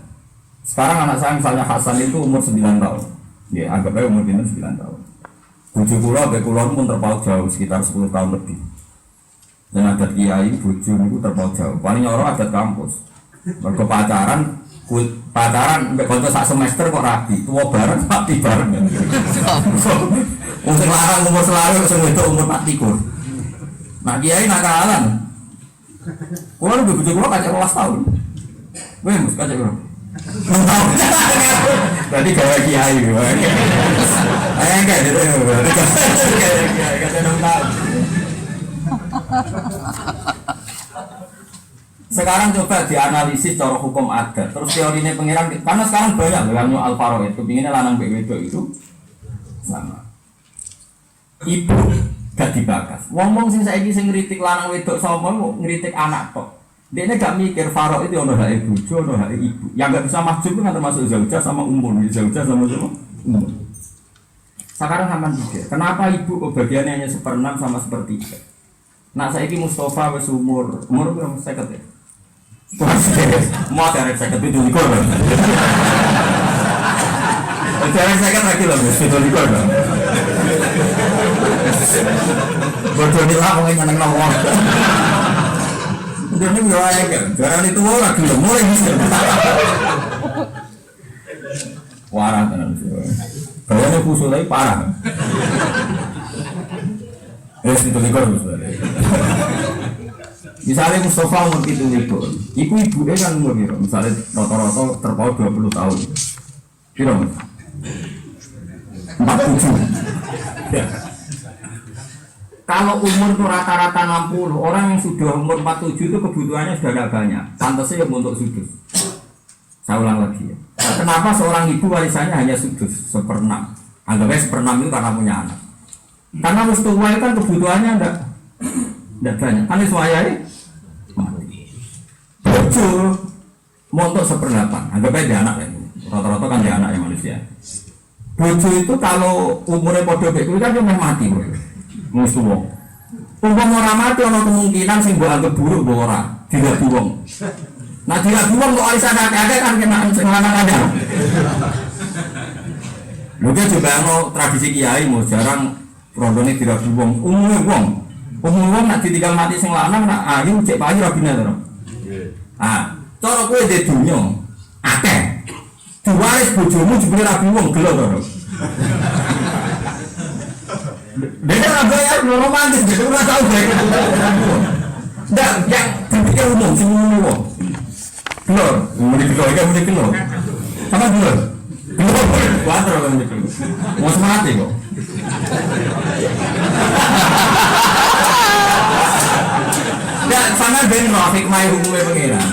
Sekarang anak saya misalnya Hasan itu umur 9 tahun. Ya, anggap aja umur 9 tahun. Bojo kula mbek kula pun terpaut jauh sekitar 10 tahun lebih. Dan adat kiai bojo niku terpaut jauh. Paling ora adat kampus. Mergo pacaran mbek kanca sak semester kok rabi, tuwa bareng mati bareng. Wong larang umur selalu sing wedok umur 24. Nah kiai nakalan. Kula mbek bojo kula kacek 12 tahun. Weh, mus kacek kula. Berarti gawe kiai gitu. Enggak gitu. Kata 6 tahun. Sekarang coba dianalisis cara hukum adat. Terus teorinya pengiran, karena sekarang banyak loh yang Al-Faro itu pinginnya lanang wedok itu sama. Ibu gak dibakas. Ngomong sing saiki sing ngritik lanang wedok sama ngritik anak tok. Dia ini gak mikir Faro itu ono hak bojo, ono hak ibu. Yang gak bisa mahjub kan termasuk zaujah sama umur, zaujah sama umur. Sekarang aman juga. Kenapa ibu kok bagiannya hanya 1/6 sama 1/3? Nah saiki Mustafa wis umur berapa 50 ya? Mau cari saya itu likor loh. Cari saya lagi loh, itu likor loh. Bodoh nih lah, pokoknya nyeneng ngomong. Udah nih gak ada kan? Jarang itu lagi loh, mulai bisa. Warah kan? Kayaknya khusus lagi parah. Itu likor misalnya. Misalnya Mustafa umur itu ibu dia kan umur gitu. Misalnya rata-rata terpaut 20 tahun. Kira mas? 47. Ya. Kalau umur itu rata-rata 60, orang yang sudah umur 47 itu kebutuhannya sudah agak banyak. Pantasnya untuk sudut. Saya ulang lagi ya. Nah, kenapa seorang ibu warisannya hanya sudut 1/6? Anggapnya 1/6 itu karena punya anak. Karena Mustafa kan kebutuhannya enggak banyak. Kan semuanya ini bojo montok 1/8. Anggap aja dia anak ya. Rata-rata kan dia anak yang manusia. Bojo itu kalau umurnya podo beku kan cuma mati bro. Musuh. Umpama ora mati ana kemungkinan sing mbok anggap buruk mbok ora. Tidak buwong. Nah tidak buwong kok arisan akeh kan kena sing lanang ada. Mungkin juga ono tradisi kiai mau jarang rondone tidak buwong. Umumnya wong. Umum nak ditinggal mati sing lanang nak ayu cek payu ra bina to. Ah, cara kowe di dunya akeh. Diwaris bojomu jebule ra wong gelo to. Dene ora bayar romantis gitu ora tau gawe. Ndak yang dipikir umum sing umum wong. Gelo, muni gelo. Sama gelo. Gelo kuatro kan gitu. Mau mati kok. Ya, sama ben Rafiq mai hukumnya pengiran.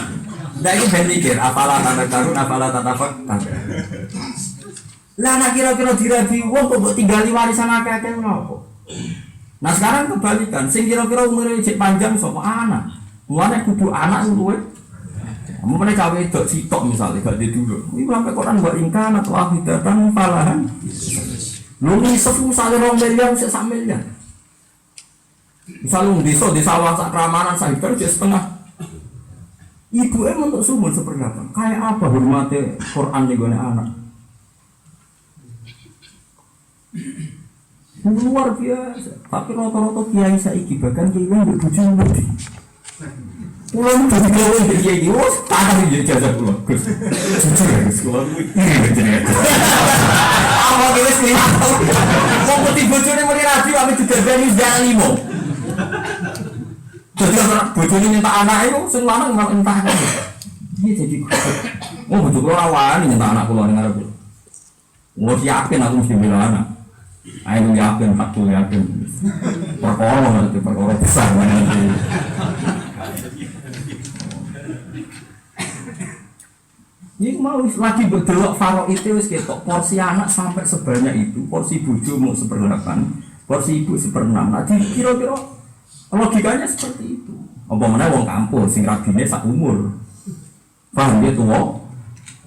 Ndak iki ben mikir, apalah tatakarun, apalah tatafak. Lah nak kira-kira dirabi wong kok mbok tinggali warisan akeh-akeh ngopo. Nah sekarang kebalikan, sing kira-kira umure cek panjang sapa anak. Mulane kudu anak luwe. Mun cawe wedok sitok misalnya gak di dulu. Iku sampe Quran wa ingkana wahidatan falahan. Lu ngisep misale 2 miliar sik 1 miliar. Misalnya di sawah sak ramanan sak hektar jadi setengah. Ibu untuk sumur 1/8. Kayak apa hormatnya Quran nih gue anak? Luar biasa. Tapi rata-rata kiai saiki bahkan kiai yang berbujuk lebih. Pulau itu jadi kiai dari kiai ini, wah tanah ini jasa pulau. Jujur ya, sekolah ini begini. Apa kita sih? Mau putih bojone mau dirabi, tapi juga berani jangan limo. Jadi orang bojone minta anak itu, sing lanang malah minta anak. Iya jadi. Oh bojo kula awani minta anak kula ning arep. Wong yakin aku mesti bela anak. Ayo yakin, aku yakin. Perkara besar nanti. Ini mau lagi berdelok Faro itu wis ketok porsi anak sampai sebanyak itu, porsi bojo mau 1/8, porsi ibu 1/6. Nah, kira-kira logikanya seperti itu. Apa meneh wong kampus sing rabine sak umur. Paham dia tuwa?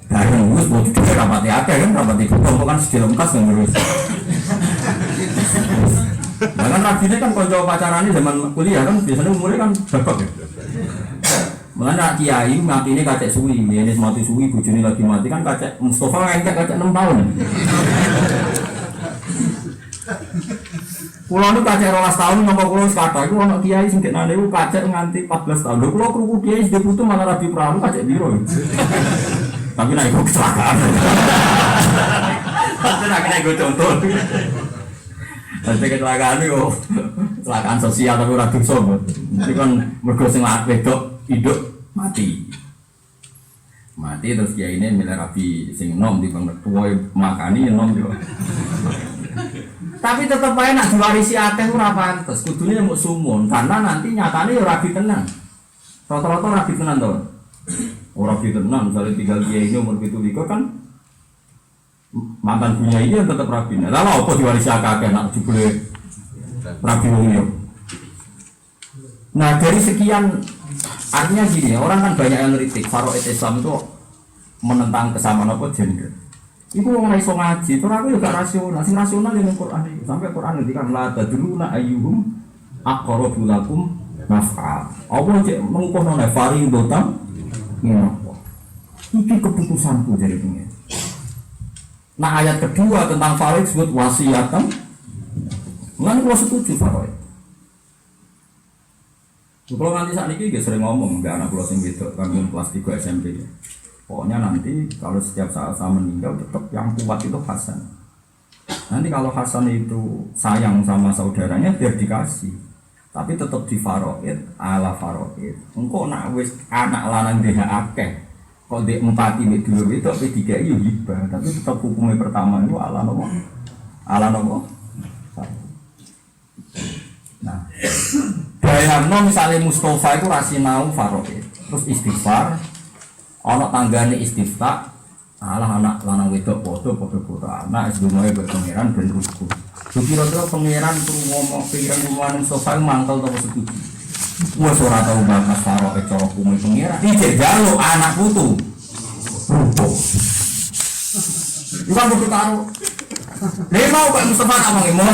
Bareng wis bojo dhewe rapati akeh kan rapati kelompok kan sedih lengkas yang ngurus. Bahkan rabine kan kanca pacarane zaman kuliah kan biasanya umurnya kan babak ya. Mulanya kiai mati ini kacek suwi, ini mati suwi, bujuni lagi mati kan kacek Mustafa kacek 6 tahun. Pulau itu kacek 12 tahun, nomor pulau sekata itu anak kiai singkit nane itu kacek nganti 14 tahun. Pulau keruku kiai sudah butuh malah rabi perahu kacek biro. Tapi naik kecelakaan. Tapi naik contoh. Nanti kecelakaan itu kecelakaan sosial tapi rabi sobat. Itu kan bergoseng wedok hidup mati terus dia ini milih rabi sing nom di bang tua makani nom juga. Tapi tetap aja nak diwarisi akeh ora pantes kudune mau sumun karena nanti nyatane ya rabi tenang Rata-rata rapi tenan to. Ora rapi tenan, misalnya tinggal kiai ini umur 17 kan mantan punya ini tetap rapi. Lah apa diwarisi akeh nak jebule rapi wong liya. Nah, dari sekian artinya gini, orang kan banyak yang ngeritik faraid Islam itu menentang kesamaan apa gender. Iku wong iso ngaji, terus aku juga rasional, sing rasional yang Quran iki. Sampai Quran ngendikan la tadruna ayyuhum aqrabu lakum naf'a. Apa cek mengkono nek fari dotam ngapa. Iki keputusanku dari pengen. Nah ayat kedua tentang faraid disebut wasiatan. Lan kula setuju faraid. Kalau nanti saat ini dia sering ngomong, nggak anak pulau sing wedok kan kelas 3 SMP ya. Pokoknya nanti kalau setiap saat saya meninggal tetap yang kuat itu Hasan. Nanti kalau Hasan itu sayang sama saudaranya biar dikasih, tapi tetap di faraid ala faraid. Engkau nak wis anak lanang dia akeh, kok dia empati nih dulu itu tapi tiga itu hibah, tapi tetap hukumnya pertama itu ala nopo, ala nopo. Nah. Bayangno misalnya Mustafa itu rasinau faraid, terus istighfar, ana tanggane istifta, alah anak lanang wedok padha anak sedumae berpengiran ben ruku. Kira-kira pengiran tuh ngomong pikiran ngomong Mustafa mangkel to setuju. Wes ora tau bakas faraid cara hukum pengiran. Iki jalo anak putu. Ruku. Iku kudu karo Lha mau Pak Mustafa ngomong mau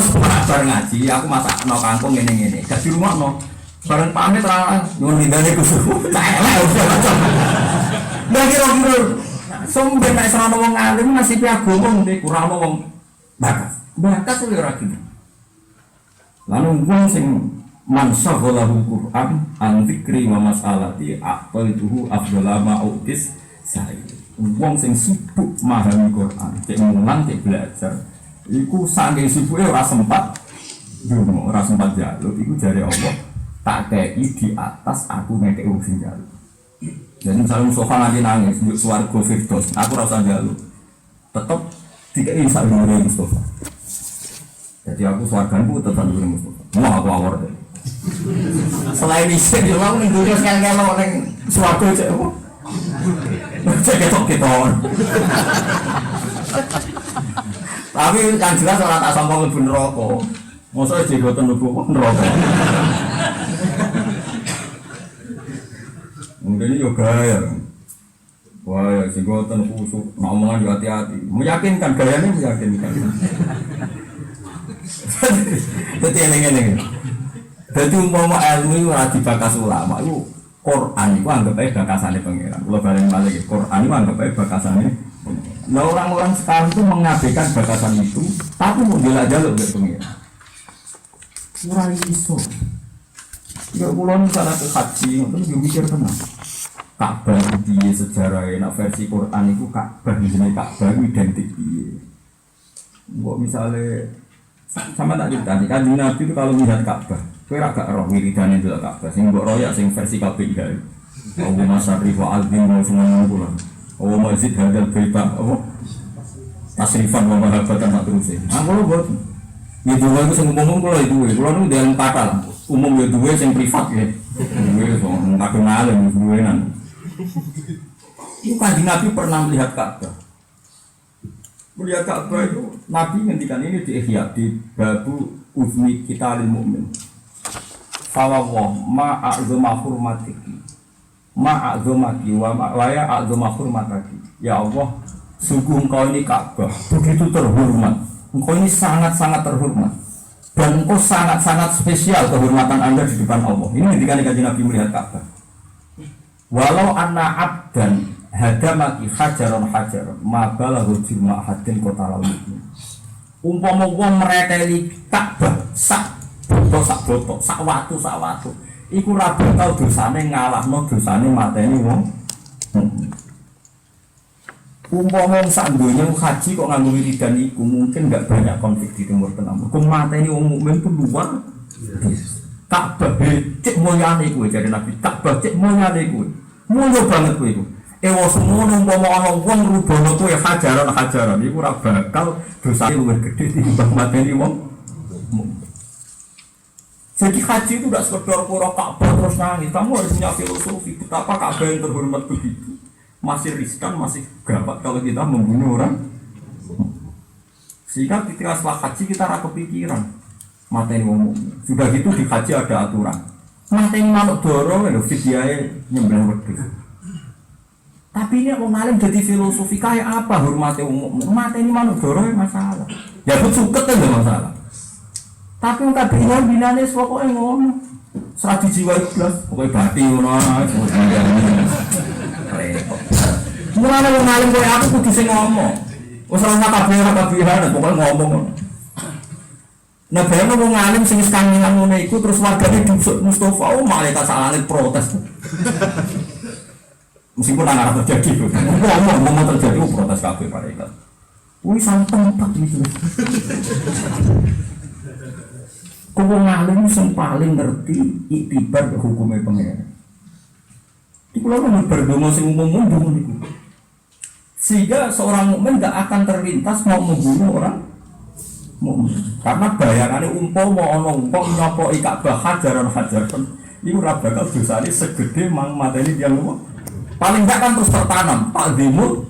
bareng ngaji, aku masak no kangkung ngene-ngene. Gak di rumah no. Bareng pamit ra nyuwun lindane kudu. Elek udah macam. Lah kira-kira sumber nek serana wong alim nasibe agama ndek kurang wong bakas. Bakas kuwi ora gitu. Lalu wong sing mansaghalahu Quran an dzikri wa mas'alati aqaltuhu afdalama utis sai. Wong sing sibuk memahami Quran, cek ngulang, cek belajar. Iku saking sibuke ora sempat dungo, ora sempat njaluk. Iku jare Allah tak kei di atas aku ngekek wong sing njaluk. Jadi misalnya Mustafa nanti nangis, mbok swarga Firdaus, aku ora usah njaluk. Tetep dikei sak dhuwure Mustafa. Jadi aku swargaku tetep dhuwure Mustafa. Mau aku awor deh. Selain isin yo aku ning dunya sekali-kali ning swarga cek apa? Cek ketok-ketok. Tapi yang jelas orang tak sombong lebih neraka. Masa jegoten lebih neraka. Mungkin yo gaya. Wah, jegoten kusuk, ngomongan yo hati-hati. Meyakinkan gayanya meyakinkan. Dadi ngene-ngene. Dadi umpama ilmu ora dibakas ulama iku Quran itu anggap aja bakasannya pengiran. Kalau bareng balik Quran itu anggap aja bakasannya. Nah orang-orang sekarang itu mengabaikan bakasan itu, tapi mau jaluk ke pengiran. Kurang iso. Ya pulang misalnya ke haji, terus juga mikir tenang. Ka'bah dia sejarahnya, nah versi Quran itu Ka'bah misalnya Ka'bah identik dia. Buat misalnya sama tak cerita nih, kan Nabi itu kalau melihat Ka'bah. Kowe ra gak roh wiridane delok Ka'bah sing mbok royak sing versi KPI. Allahumma sharif wa azim wa sunnatul. Allahumma zid hadzal baita apa? Tasrifan wa mahabbatan tak terus. Aku buat itu aku sing umum kula itu. Kula nu ndang kata umum ya duwe sing privat ya. Duwe sing kadung alim duwe nang. Itu kan Nabi pernah melihat Ka'bah. Melihat Ka'bah itu Nabi ngendikan ini di Ihya di babu uzmi kita lil mukmin. Fawwah ma'azuma hurmatiki ma'azumaki wa ya azuma hurmataki. Ya Allah, sungguh engkau ini Ka'bah begitu terhormat. Engkau ini sangat-sangat terhormat. Dan engkau sangat-sangat spesial kehormatan Anda di depan Allah. Ini ketika Nabi melihat Ka'bah. Walau anna abdan hadamaki hajaron ma balagha jumma hadin kota lalu. Umpama wong mereteli Ka'bah sak botok, sak watu. Iku ra bakal dosane ngalahno dosane mateni wong. Umpama wong sak donya haji kok nganggo wiridan iku mungkin enggak banyak konflik di Timur Tengah. Kok mateni wong mukmin ku luar. Ka'bah cek mulyane kuwi jare Nabi. Ka'bah cek mulyane kuwi. Mulya banget kuwi iku. Ewa semono umpama ana wong rubono kuwi hajaran iku ora bakal dosane luwih gedhe tinimbang mateni wong. Jadi haji itu tidak sekedar pura Ka'bah terus nangis. Kamu harus punya filosofi betapa Ka'bah yang terhormat begitu. Masih riskan, masih gawat kalau kita membunuh orang. Sehingga ketika setelah haji kita rasa kepikiran mateni umum. Sudah gitu di haji ada aturan. Mateni manuk dorong, fidyahnya nyembelih wedhus. Tapi ini mau ngalim jadi filosofi kayak apa hormati umum? Mateni manuk dorong masalah. Ya suket kan enggak masalah. Tapi enggak bingung binane pokoknya ngomong. Serati jiwa ikhlas, pokoknya bati ngono ae. Repot. Mulane wong ngalim koyo aku kudu sing ngomong. Wis ora kabeh-kabehan pokoknya ngomong. Nah, bayang mau ngalim sing kangenan ngono iku terus wargane dusuk Mustofa, malaikat salane protes. Meskipun nggak terjadi, ngomong terjadi protes kabeh malaikat. Wih salah tempat gitu. Kau ngalim sing paling ngerti iktibar hukumnya pengen. Di pulau kan berdongo sing umum itu. Sehingga seorang mukmin tidak akan terlintas mau membunuh orang mukmin. Karena bayangannya umpama ono umpama nyopoi Ka'bah hajaran itu ora bakal dosane segede mang mateni yang umum. Paling enggak kan terus tertanam takzimul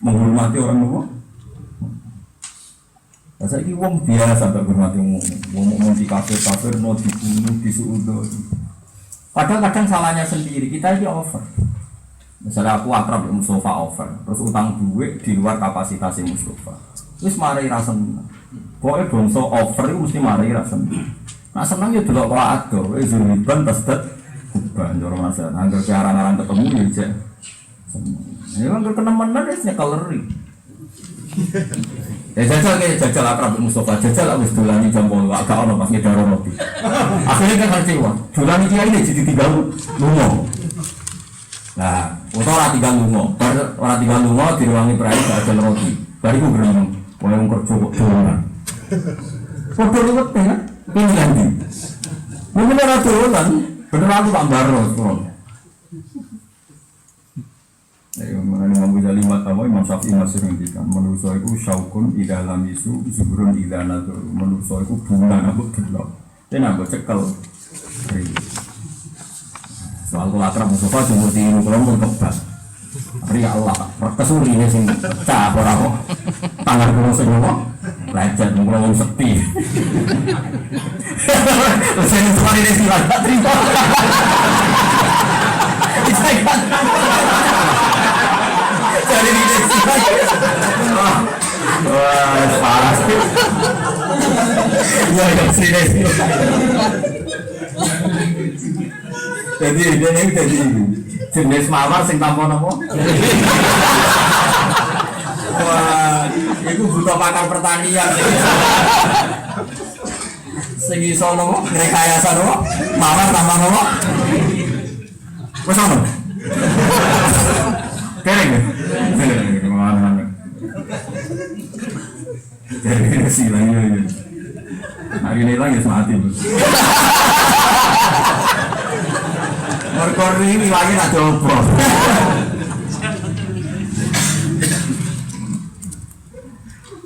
menghormati orang umum. Nah, saya ini wong biasa tak menghormati umum. Wong di kafir mau dibunuh, disuudon. Padahal kadang salahnya sendiri, kita ini over. Misalnya aku akrab dengan Mustafa over, terus utang duit di luar kapasitas Mustafa. Terus mari rasen. Pokoknya bangsa over itu mesti mari rasen. Nah senang ya delok kok ado, zuriban tasdat ban jorong rasa. Angger aran-aran ketemu ya cek. Ya kan kenemenan wis nyekeleri. Ya jajal akrab Mustafa, jajal wis dolani jam 8 agak ono pas ngedaro roti. Akhirnya kan kecewa. Dolani kiai ini jadi tinggal lungo. Nah, ora tinggal lungo. Ora tinggal lungo diruangi prai jajal roti. Bariku gremeng, koyo kerja kok dolan. Foto liwat ya, ini lagi. Mungkin ora dolan, bener aku tak baro, Bro. Ayo mengenai Imam Ghazali matawa Imam Syafi'i masih ngendikan manusia itu syaukun ila lamisu zubrun ila nadur. Manusia itu bunga aku delok. Ten aku cekel. Soal kula akrab Mustafa jumur tiru kula mun kebak. Ya Allah, kesurine sing pecah ora kok. Tangan kula sing ngomong lecet kula wong sepi. Sing suwane iki lha trimo. Jadi ini wah, parah sih. Ya, sini. Jadi dia ini jadi jenis mawar sing tampon apa? Wah, itu butuh pakar pertanian. Sing iso nopo, ngrekayasa nopo, mawar tampon nopo. Wes ono. Kereng ya? Kemana-mana jadi silangnya ya hari ini lagi semati merkor ini lagi ada obrol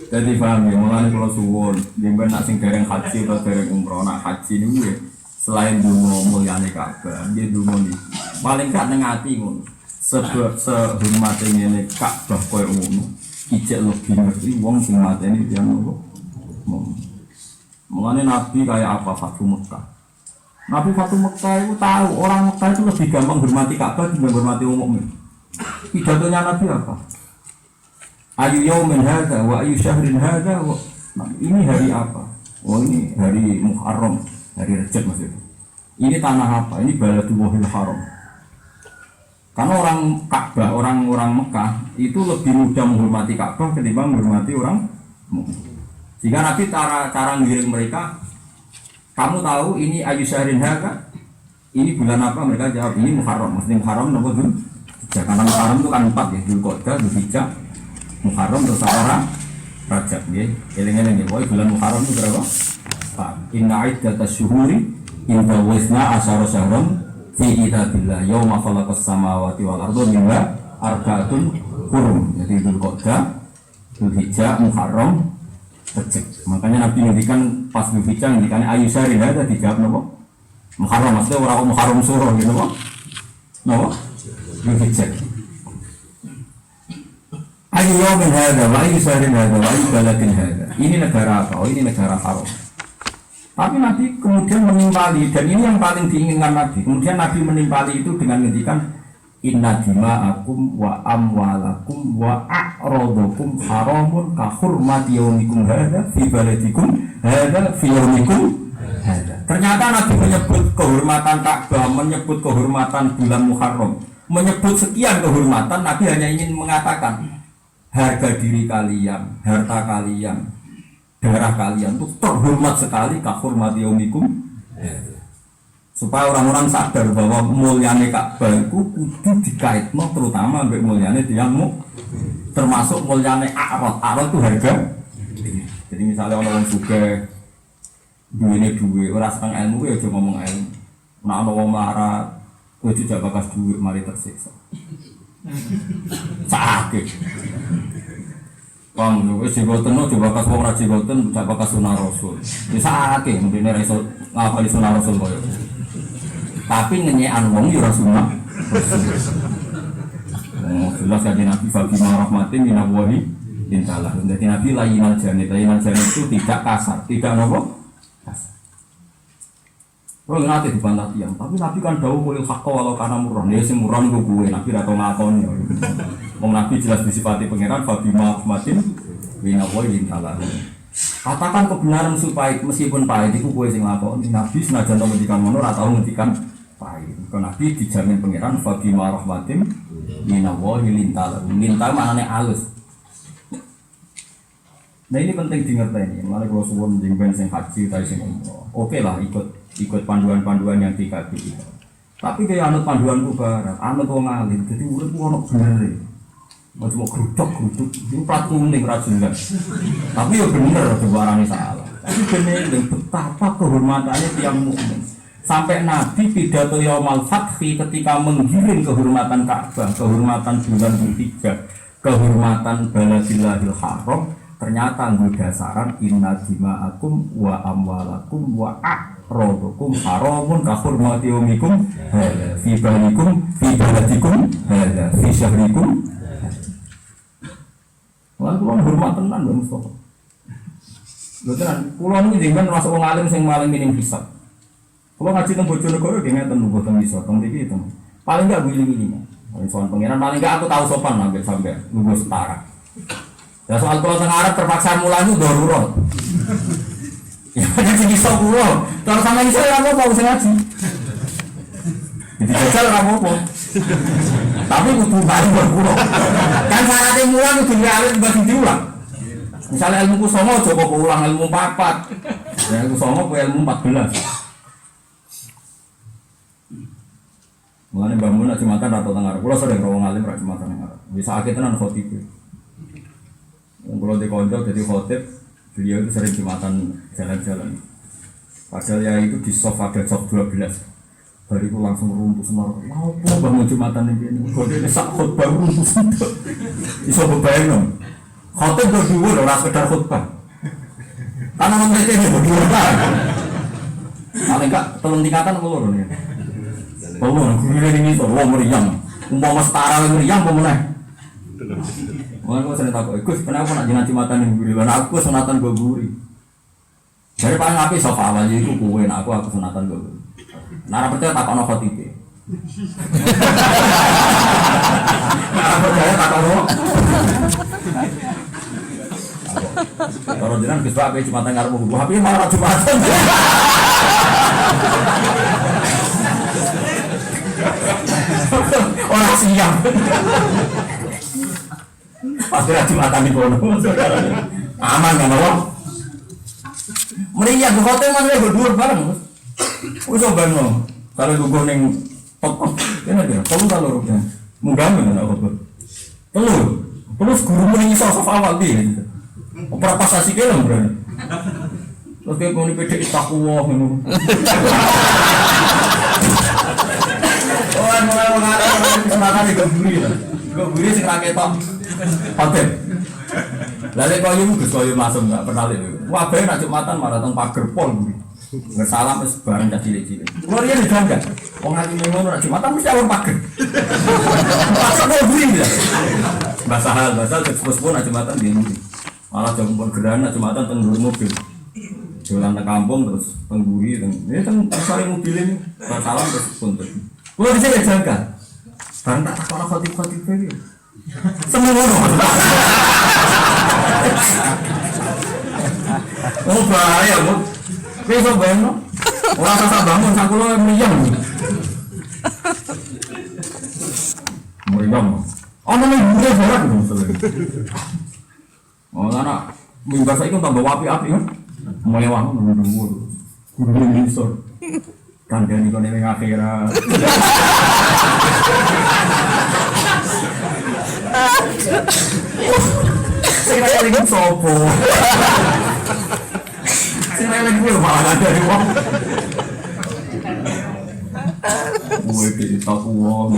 jadi paham ya, mulanya kalau suwon jemben nak sing dereng haji atau dereng umroh nak haji ini ya selain dungo mulyane Ka'bah dia dungo nih paling gak nengati ngono sehormatnya ini Ka'bah koyo ngono ijek lebih ngerti wong sing mateni dia ngono. Mulane Nabi kayak apa Fatu Mekah. Nabi Fatu Mekah itu tahu orang Mekah itu lebih gampang hormati Ka'bah dibanding hormati umum. Pidatonya Nabi apa? Ayu yaumin hadza wa ayu syahrin hadza. Nah, ini hari apa? Oh ini hari Muharram, hari Rajab maksudnya. Ini tanah apa? Ini Balatullahil Haram. Karena orang Ka'bah, orang-orang Mekah itu lebih mudah menghormati Ka'bah ketimbang menghormati orang Mekah. Jika Nabi cara ngiring mereka, kamu tahu ini ayu syahrin hadza? Ini bulan apa? Mereka jawab ini Muharram. Maksudnya Muharram nomor 2. Karena Muharram itu kan 4 ya, Dzulqa'dah, Dzulhijjah, Muharram terus orang Rajab ya. Eling-eling ya. Bulan Muharram itu berapa? Inna iddatash syuhuri inda wasna asyara syahran fi kitabillah yauma khalaqas samawati wal arda minha arba'atun hurum. Jadi Dzulqa'dah, Dzulhijjah, Muharram, Recek. Makanya Nabi ngendikan pas berbicara ngendikan ayu syari ada dijawab napa? Muharram maksudnya orang muharram suruh gitu napa? Napa? Berbicara. Ayu yawmin hadza wa ayu syahrin hadza wa ayu baladin hadza. Ini negara apa? Oh ini negara haram. Tapi Nabi kemudian menimpali dan ini yang paling diinginkan Nabi. Kemudian Nabi menimpali itu dengan ngendikan inna dima'akum wa amwalakum wa a'radakum haramun ka hurmati yaumikum hadza fi baladikum hadza fi yaumikum hadza. Ternyata Nabi menyebut kehormatan Ka'bah, menyebut kehormatan bulan Muharram, menyebut sekian kehormatan. Nabi hanya ingin mengatakan harga diri kalian, harta kalian, darah kalian itu terhormat sekali ka hurmati yaumikum hadza. Supaya orang-orang sadar bahwa mulyane Ka'bah itu kudu dikaitno terutama ambek mulyane tiyangmu, termasuk mulyane arad itu harga. Jadi misalnya orang sugih duwene duwe ora seneng ilmu ya aja ngomong ilmu. Nek ana wong melarat kowe tidak bakas duit mari tersiksa. Sakit. Wong wis jigoten coba bakas wong ora jigoten tidak bakas sunah Rasul. Wis sakit mendene ra iso ngapali sunah Rasul koyo. Tapi ngenyekan wong yo ora sunah. Jelas kan Nabi bagi rahmatin minallahi intalah. Jadi Nabi lainal janit itu tidak kasar, tidak nopo kasar. Kalau nanti dibantah tiang, tapi Nabi kan dawuh mulil hakka walau kana murah. Ya sing murah niku kuwe, Nabi ra tau ngakoni. Wong Nabi jelas disifati pangeran bagi rahmatin minallahi intalah. Katakan kebenaran supaya meskipun pahit itu kowe sing lakoni. Nabi senajan tau ngendikan ngono ora tau ngendikan pahit. Kalau Nabi dijamin pangeran bagi rahmatin minallahi lintal. Lintal maknane alus. Nah ini penting dingerteni. Mulane kula suwun jenengan sing haji ta sing umroh. Oke lah ikut panduan-panduan yang dikasih itu. Tapi kayak anut panduan ku barat, anut wong alim. Jadi urip ku ono benere. Cuma geruduk itu plat kuning ra jelas. Tapi ya bener barangnya salah. Tapi bener betapa kehormatannya tiang mukmin. Sampai Nabi pidato Yaumul Fathi ketika menggiring kehormatan Ka'bah, kehormatan bulan Dzulhijjah, kehormatan Baladillahil Haram, ternyata nggo dasaran inna dima'akum wa amwalakum wa a'radakum haramun ka hurmati yaumikum fi baladikum fi syahrikum. Lan kula hormat tenan Mbak Mustofa. Lho tenan, kula niku jenengan termasuk wong alim sing paling minim hisab. Kula ngaji teng Bojonegoro nggih ngeten lho boten iso teng iki itu. Paling enggak guling-gulingan. Soal pengiran paling enggak aku tahu sopan sampai sampai nunggu setara. Ya soal kula teng Arab terpaksa mulane darurat. Ya ada sing iso kula. Kalau sampe iso ya apa mau sing ngaji. Jadi jajal ora apa-apa. Tapi kudu bareng kula. Kan syaratnya mulang kudu alit mbah diulang. Misalnya ilmu ku songo aja kok ulang ilmu 4. Ya ilmu songo ku ilmu 14. Mulane Mbah Mun nak Jumatan atau tengah Arab. Kula sering rawang alim ra Jumatan tengah Arab. Bisa akeh tenan khotib. Wong kula dikonco dadi khotib, beliau itu sering Jumatan jalan-jalan. Padahal ya itu di soft ada jam 12. Bariku langsung runtuh semua. Mau bangun Jumatan ini. Kode ini sak khutbah runtuh semua. Iso bebayang. Khotib berdua ora sekedar khutbah. Karena mereka ini berdua. Paling enggak telung tingkatan pelur nih. Pelur guru ini iso wong meriang. Umpama setara meriang apa meneh. Wong kok sering takok, "Gus, kenapa nak jenengan Jumatan ning guru?" Lah aku sunatan go guru. Dari paling apik sofa awal iku kowe, aku sunatan go guru. Nara percaya tak ono khotib. Nara percaya tak ono. Kalau jenengan Gus Pak Jumatan karo guru, tapi malah Jumatan. Orang siap. Pasti Jumatan di kono. Aman kan Allah. Meriah ke hotel mana berdua bareng. Wis bangun. Kalau gugur ning top kene dia. Kalau rupanya. Munggah men ana apa. Terus guru muni iso awal di. Ora pas asike lho berarti. Terus kayak muni pede takwa ngono. Mulai mengarang kesempatan di gemburi sing ra ketok. Hotel. Dari kau yang gus kau yang langsung nggak pernah lihat. Wah bayar nak jumatan malah tentang pagar pol. Bersalam es barang jadi cilik. Keluar dia digangga. Wong hati memang nak jumatan mesti awal pagar. Pagar mobil ya. Basahal pun nak jumatan dia mobil. Malah jam pun gerana nak jumatan tenggur mobil. Jalan ke kampung terus pengguri dan ini kan cari mobil ini bersalam terus punten. Keluar dia jaga. Barang tak takut khotib ini. Semua orang. Oh bahaya bu. Besok bangun. Orang sasa bangun sakulo meriang. Meriang. Oh namanya bukan berat dong sebenarnya. Oh anak mimbar saya itu tambah api kan. Mewah menunggu. Kudu disor. Kan dia nih konek akhirat. Saya lagi sopo. Saya lagi belum malah ada di wong. Gue kita uang.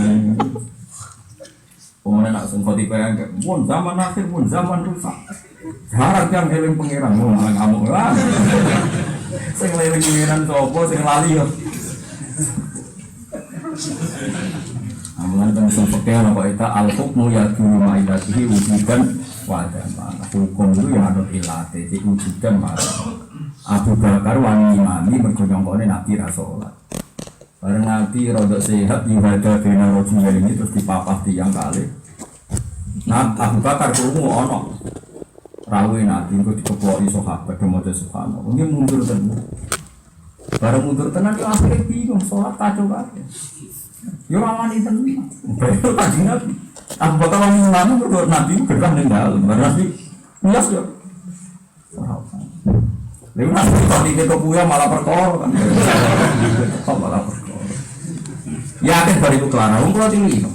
Pemenang nak sengkot dibayang ke. Mun zaman akhir, mun zaman rusak. Harap yang eling pengiran, mun malah ngamuk lah. Saya eling pengiran sopo, saya lali yo. Amangan tentang fakir apa itu al-hukmu yadulu ma'idatihi wujudan wajaman. Hukum itu yang ada ilate jadi wujudan wajaman. Abu Bakar wani imami berkonyong-konyong Nabi Rasulullah. Bareng Nabi rodok sehat ibadah bina rojiyah ini terus dipapah tiang kali. Nah Abu Bakar kurungu ono rawe Nabi itu dikeploi sahabat kemoda subhanallah. Ini mundur tenan. Bareng mundur tenan itu akhirnya bingung sholat kacau kabeh. Yo ramani tenan. Baru kanjeng Nabi. Abu Bakar wani imami berdua Nabi gerah ning dalem. Nabi nias yo. Lalu nanti kalau kita punya malah perkor kan, malah perkor. Yakin pada itu kelana, orang pulau tinggi,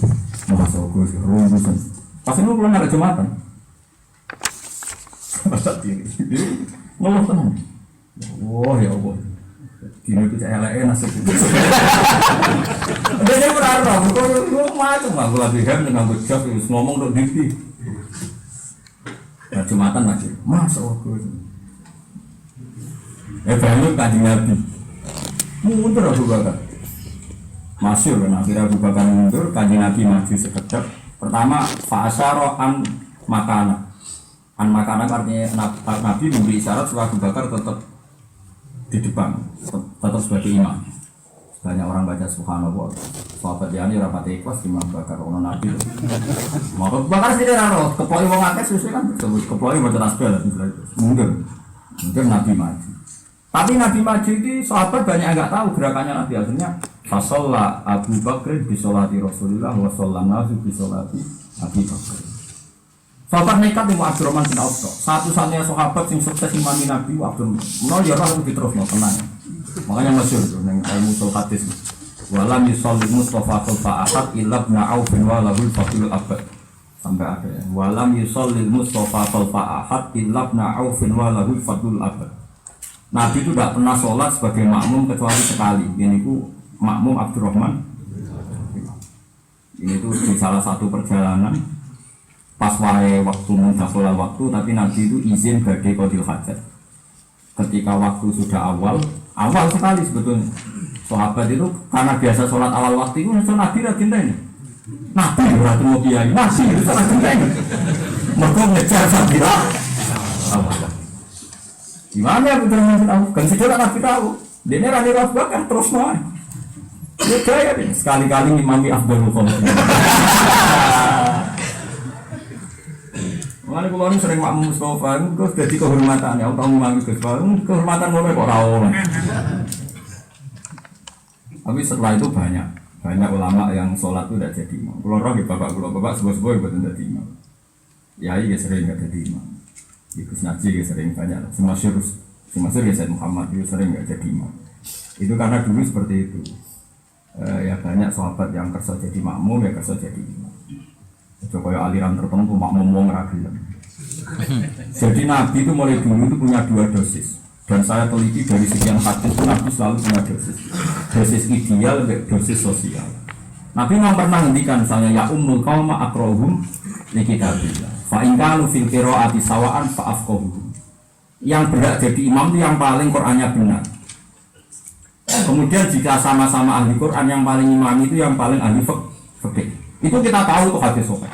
masuk gue sih, rumpusan. Pasti lu pulang ada jumatan, masa tinggi, ngomong tenang. Wah ya Allah, ini kita LE nasib. Jadi berarti, lu macam apa? Gue lagi hem dengan bejat, ngomong untuk diri. Nah jumatan lagi, masuk gue. Banyak kanjeng Nabi mundur Abu Bakar masyhur kan akhirnya Abu Bakar mundur kanjeng Nabi maju sekedap pertama fa'asyara an makana artinya Nabi memberi isyarat supaya Abu Bakar tetap di depan tetap sebagai imam. Banyak orang baca subhanallah sahabat yang ini rapat ikhlas di Abu Bakar ono Nabi mau Abu Bakar sendiri raro kepoi wong akeh sesuai kan kepoi baca tasbih lah mundur Nabi maju. Tapi Nabi maju itu sahabat banyak yang enggak tahu gerakannya Nabi akhirnya fasalla Abu Bakr bi sholati Rasulillah wa sallallahu bi sholati Abu Bakr. Sahabat nekat dengan Abdurrahman bin Auf. Satu-satunya sahabat yang sukses imami Nabi Abdurrahman. Menol ya ora lebih terus tenang. Makanya masyhur tuh ning ilmu usul hadis. Walam yusalli Mustafa khalfa ahad illa ibn Auf wa lahul fadlul abad. Sampai ada ya. Walam yusalli Mustafa khalfa ahad illa ibn Auf wa lahul fadlul abad. Nabi itu tidak pernah sholat sebagai makmum kecuali sekali. Ini itu makmum Abdurrahman. Ini itu di salah satu perjalanan pas wae waktu mendaftar waktu, tapi Nabi itu izin bagi qadil hajat. Ketika waktu sudah awal sekali sebetulnya. Sahabat itu karena biasa sholat awal waktu itu Nabi rajin ini. Nabi berarti mau kiai masih itu rajin ini. Mereka ngejar sabila. Gimana ya betul tahu? Kan sejarah Nabi tahu. Dia ini rani Rasul kan terus mau. Dia gaya deh. Sekali-kali imami Abdul Khalid. Mengenai keluarga sering makmum Mustafa itu jadi kehormatan. Ya tahu imami kehormatan mulai kok rawol. Tapi setelah itu banyak ulama yang sholat itu tidak jadi imam. Keluarga bapak sebuah itu tidak jadi imam. Yai sering tidak jadi imam. Gus Naji sering banyak, semasyur ya Said Muhammad itu sering nggak jadi imam. Itu karena dulu seperti itu. Ya banyak sahabat yang kerja jadi makmum ya kerja jadi imam. Coba aliran tertentu makmum wong ragilem. Jadi Nabi itu mulai dulu itu punya 2 dosis. Dan saya teliti dari sekian hadis itu Nabi selalu punya dosis ideal dan dosis sosial. Nabi memang pernah ngendikan misalnya ya ummul qauma aqrahum li kitabillah. Fa in kanu fil qiraati sawaan fa afqahu. Yang berhak jadi imam itu yang paling Qur'annya benar. Kemudian jika sama-sama ahli Qur'an, yang paling imam itu yang paling ahli fikih. Itu kita tahu tuh hadis sahih.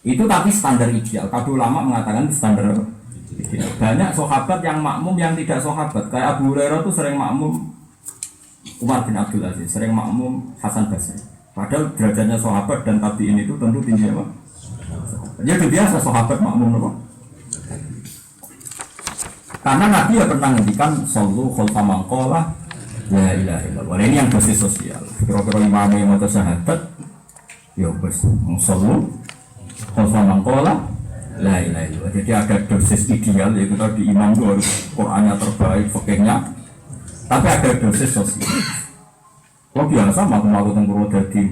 Itu tapi standar ideal. Kadang ulama mengatakan standar ideal. Banyak sahabat yang makmum yang tidak sahabat. Kayak Abu Hurairah itu sering makmum Umar bin Abdul Aziz, sering makmum Hasan Basri. Padahal derajatnya sahabat dan tabi'in itu tentu tinggi apa? Jadi biasa sahabat makmum apa? Karena Nabi ya pernah ngendikan sallu khalfa man qala la ilaha illallah. Ini yang basis sosial. Kira-kira imam yang mau syahadat ya wis sallu khalfa man qala la ilaha illallah. Jadi ada dosis ideal, yaitu tadi imam itu harus Qur'annya terbaik, fikihnya. Tapi ada dosis sosial. Kalau biasa malu-malu tengkuru dadi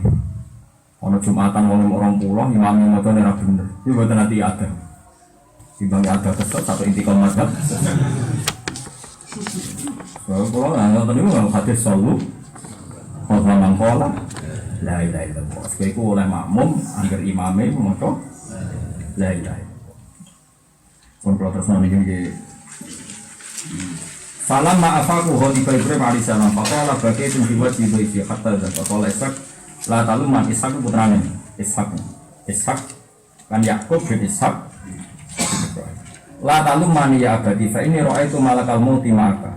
ono Jumatan orang pulau imamnya mau ora bener. Itu buat nanti ada. Timbang ada kesel satu intikal mazhab. So kalau nggak tadi nggak hadis selalu kalau mangkola, la ilaha illallah. Sebaiknya oleh makmum agar imamnya mengoto la ilaha illallah. Kontrol terus nanti gini. Salam ma'afaku hodi Ibrahim alaihissalam. Pakola bagai itu dibuat di bawah kata dan pakola Ishak. Lah taluman Ishak putranya. Ishak kan Yakub bin Ishak. La taluman ya abadi. Fa ini roa itu malakal mauti maka.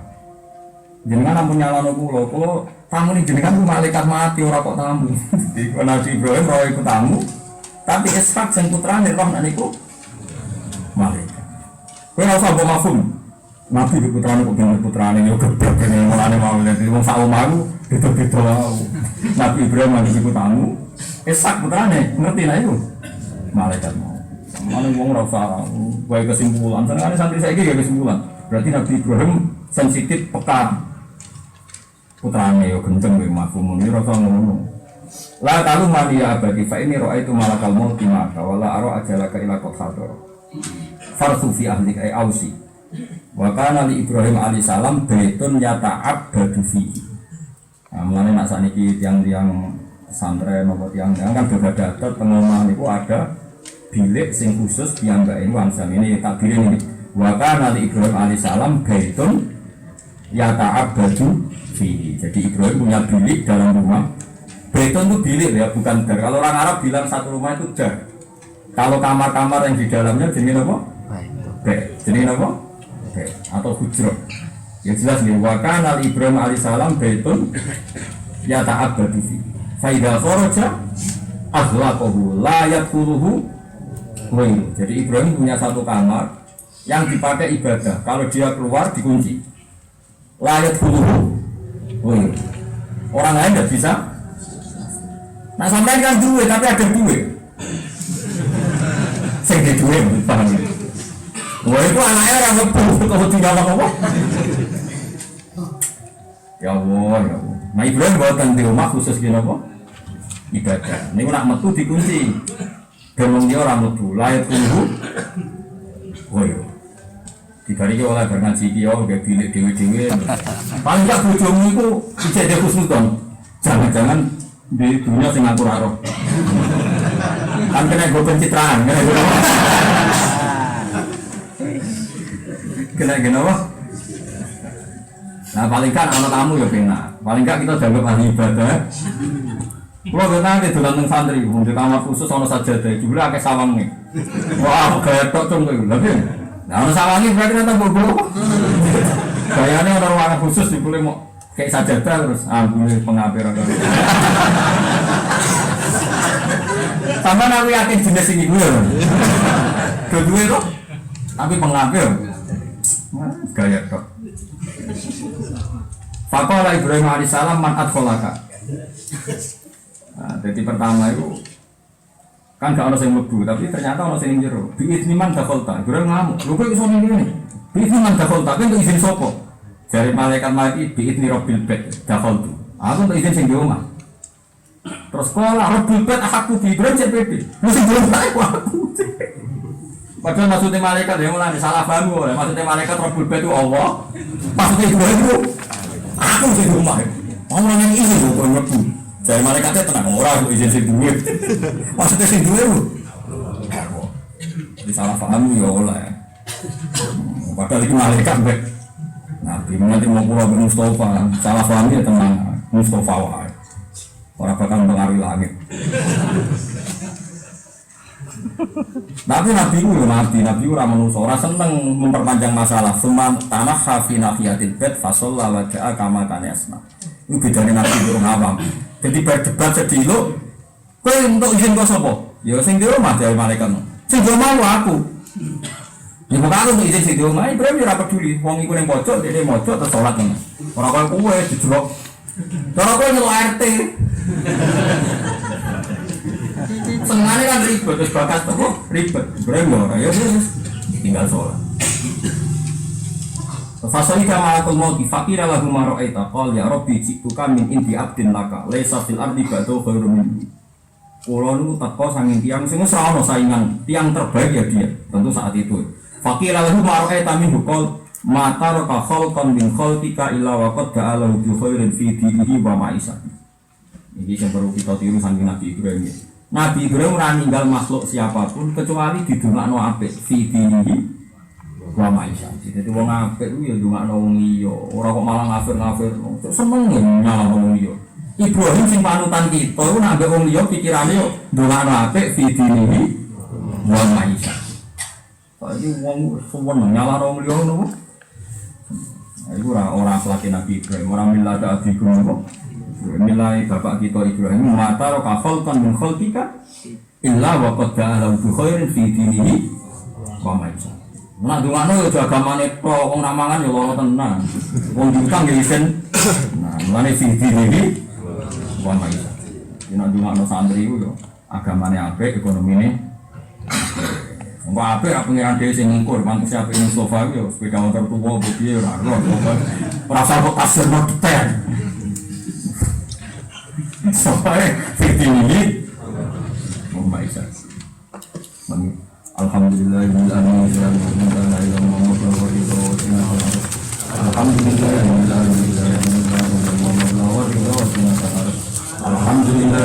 Jenengan ampun nyalano kulo tamu ini jenengan ku malaikat mati ora kok tamu. Iku Nabi Ibrahim roa iku tamu. Tapi Ishak sing putrane roh niku malaikat. Kowe ora usah mbok mafhum. Nabi di putrane kok bener putrane yo geblek kene mulane mau dadi wong sak omahku beda-beda wae. Nabi Ibrahim iki tamu. Ishak putrane ngerti lah iku. Malaikat mau. Mana wong ora usah wae kesimpulan. Senengane santri saiki ya kesimpulan. Berarti Nabi Ibrahim sensitif peka. Putrane yo gendeng wae mafhum ini ora usah ngono. La talu mani ya abadi fa ini roa itu malakal maut maka wala ara ajalaka ila qathar. Farsu fi ahli ay ausi. Wa kana li Ibrahim alaihissalam baitun yata'abbadu fihi. Nah, mulane nak saniki tiang-tiang pesantren apa tiang-tiang kan berbeda adat pengomah niku ada bilik sing khusus piyambake wangsa ini takbir ini. Wa kana li Ibrahim alaihissalam baitun yata'abbadu fihi. Jadi Ibrahim punya bilik dalam rumah. Baitun itu bilik ya, bukan dar. Kalau orang Arab bilang satu rumah itu dar. Kalau kamar-kamar yang di dalamnya jenis apa? Baik. Jenis apa? Atau hujrah. Ya jelas nih. Wa kana Ibrahim alaihissalam baitun ya ta'abbadu fi. Fa idza kharaja aghlaqahu la yadkhuluhu ghairu. Jadi Ibrahim punya satu kamar yang dipakai ibadah. Kalau dia keluar dikunci. La yadkhuluhu ghairu. Orang lain tidak bisa. Nah sampai kan duit tapi ada duit. Sing di duit paham ya? Wah itu anaknya orang ngebuh kalau tidak apa-apa. Ya Allah, ya Allah. Nah Ibrahim buatan di rumah khusus gini apa? Ibadah. Ini nak metu dikunci. Dan dia orang metu, layak tunggu. Wah ya. Dibari oleh berngaji dia, kayak bilik dewi-dewi. Paling gak bojomu itu bisa dia khusnudon. Jangan-jangan di dunia sing ngatur arah. Kan kena gue pencitraan, kena apa? Nah paling kan anak tamu ya kena. Paling kan kita jaga ahli ibadah. Kalau kita nanti dolan santri, di kamar khusus ono sajadah, juga akeh sawang nih. Wah gaya tok cung tuh, tapi. Nah ono sawangnya berarti nanti bobo. Gayanya ono ruangan khusus dipulih mau kayak sajadah terus boleh pengapiran. Sama aku yakin jenis ini gue. Kedua itu, tapi pengapir. Gaya tok. Faqala Ibrahim alaihissalam man adkholaka. Nah, jadi pertama itu kan gak ada yang mlebu, tapi ternyata ada yang jero. Biizni man dakholta. Ibrahim ngamuk. Lho kok iso ngene? Biizni man dakholta, kan untuk izin sapa? Dari malaikat biizni rabbil bait dakholtu. Aku untuk izin sing di omah. Terus sekolah rabbil bait aku di Ibrahim CPD. Mesti belum tahu aku. Padahal maksudnya malaikat yang mulai salah paham ya. Maksudnya malaikat Rabbul Bait itu Allah. Maksudnya Ibrahim itu aku di rumah. Orang yang izin kok nyebu. Dari malaikatnya tenang orang aku izin sing duwe. Maksudnya sing duwe lu. salah paham ya oleh. Padahal itu malaikat baik. Nabi nanti mau pulang ke Mustafa, salah paham ya tenang, Mustafa wae. Orang bakal mengaruhi langit. Tapi Nabi itu ya Nabi itu orang manusia, orang seneng memperpanjang masalah. Seman tanah hafi nafiyatil bed fasol lawaja'a kama kanesna. Itu bedanya Nabi itu orang awam. Jadi berdebat sedih lo, kau untuk izin kau sopo? Ya sing di rumah dari malaikat. Sing di rumah aku. Ya bukan aku untuk izin sing di rumah. Ibrahim tidak peduli. Wong ikut yang pojok, dia mojok terus sholat nih. Orang kau kue dijerok. Orang kau nyelok RT. Sengaja kan ribet, terus bakat apa? Ribet. Ibrahim ya tinggal sholat. Fasali kama akul mauti fakira lagu maro'aita qol ya Rabbi jituka min indi abdin laka laisa fil ardi ba'du khairu minni. Kula niku teko sanging tiyang sing ora ana saingan, tiyang terbaik ya dia tentu saat itu. Fakira lagu maro'aita min qol mata raka khalqan min khalqika illa wa qad ja'alahu bi khairin fi dinihi wa ma'isah. Ini sing perlu kita tiru saking Nabi Ibrahim. Nabi Ibrahim ora ninggal makhluk siapapun kecuali didongakno apik fi dinihi wa maisha. Jadi wong apik ku ya ndongakno wong liya, ora kok malah ngafir-ngafir. Seneng ya nyalahno wong liya. Ibrahim sing panutan kita iku nek ambek wong liya pikirane yo ndongakno apik fi dinihi wa maisha. Jadi wong seneng nyalahno wong liya ngono. Iku ora akhlak Nabi Ibrahim, ora milah abikum kok. Milai bapak kita Ibrahim mata roka khalqan min khalqika illa wa qad ja'alahu bi khairin fi dinihi wa maisha. Nak dungane yo agamane pro wong nak mangan yo lara tenan. Wong diutang yo isen. Nah, mulane sing dinihi wa maisha. Yen dungane santri ku yo agamane apik, ekonomine wong apik ra pengiran dhewe sing ngukur, pantes apik ning sofa yo sepeda motor tuwa piye ora ora. Ora usah kok kasir detail. Sampai dinihi wa maisha. Alhamdulillah Alhamdulillah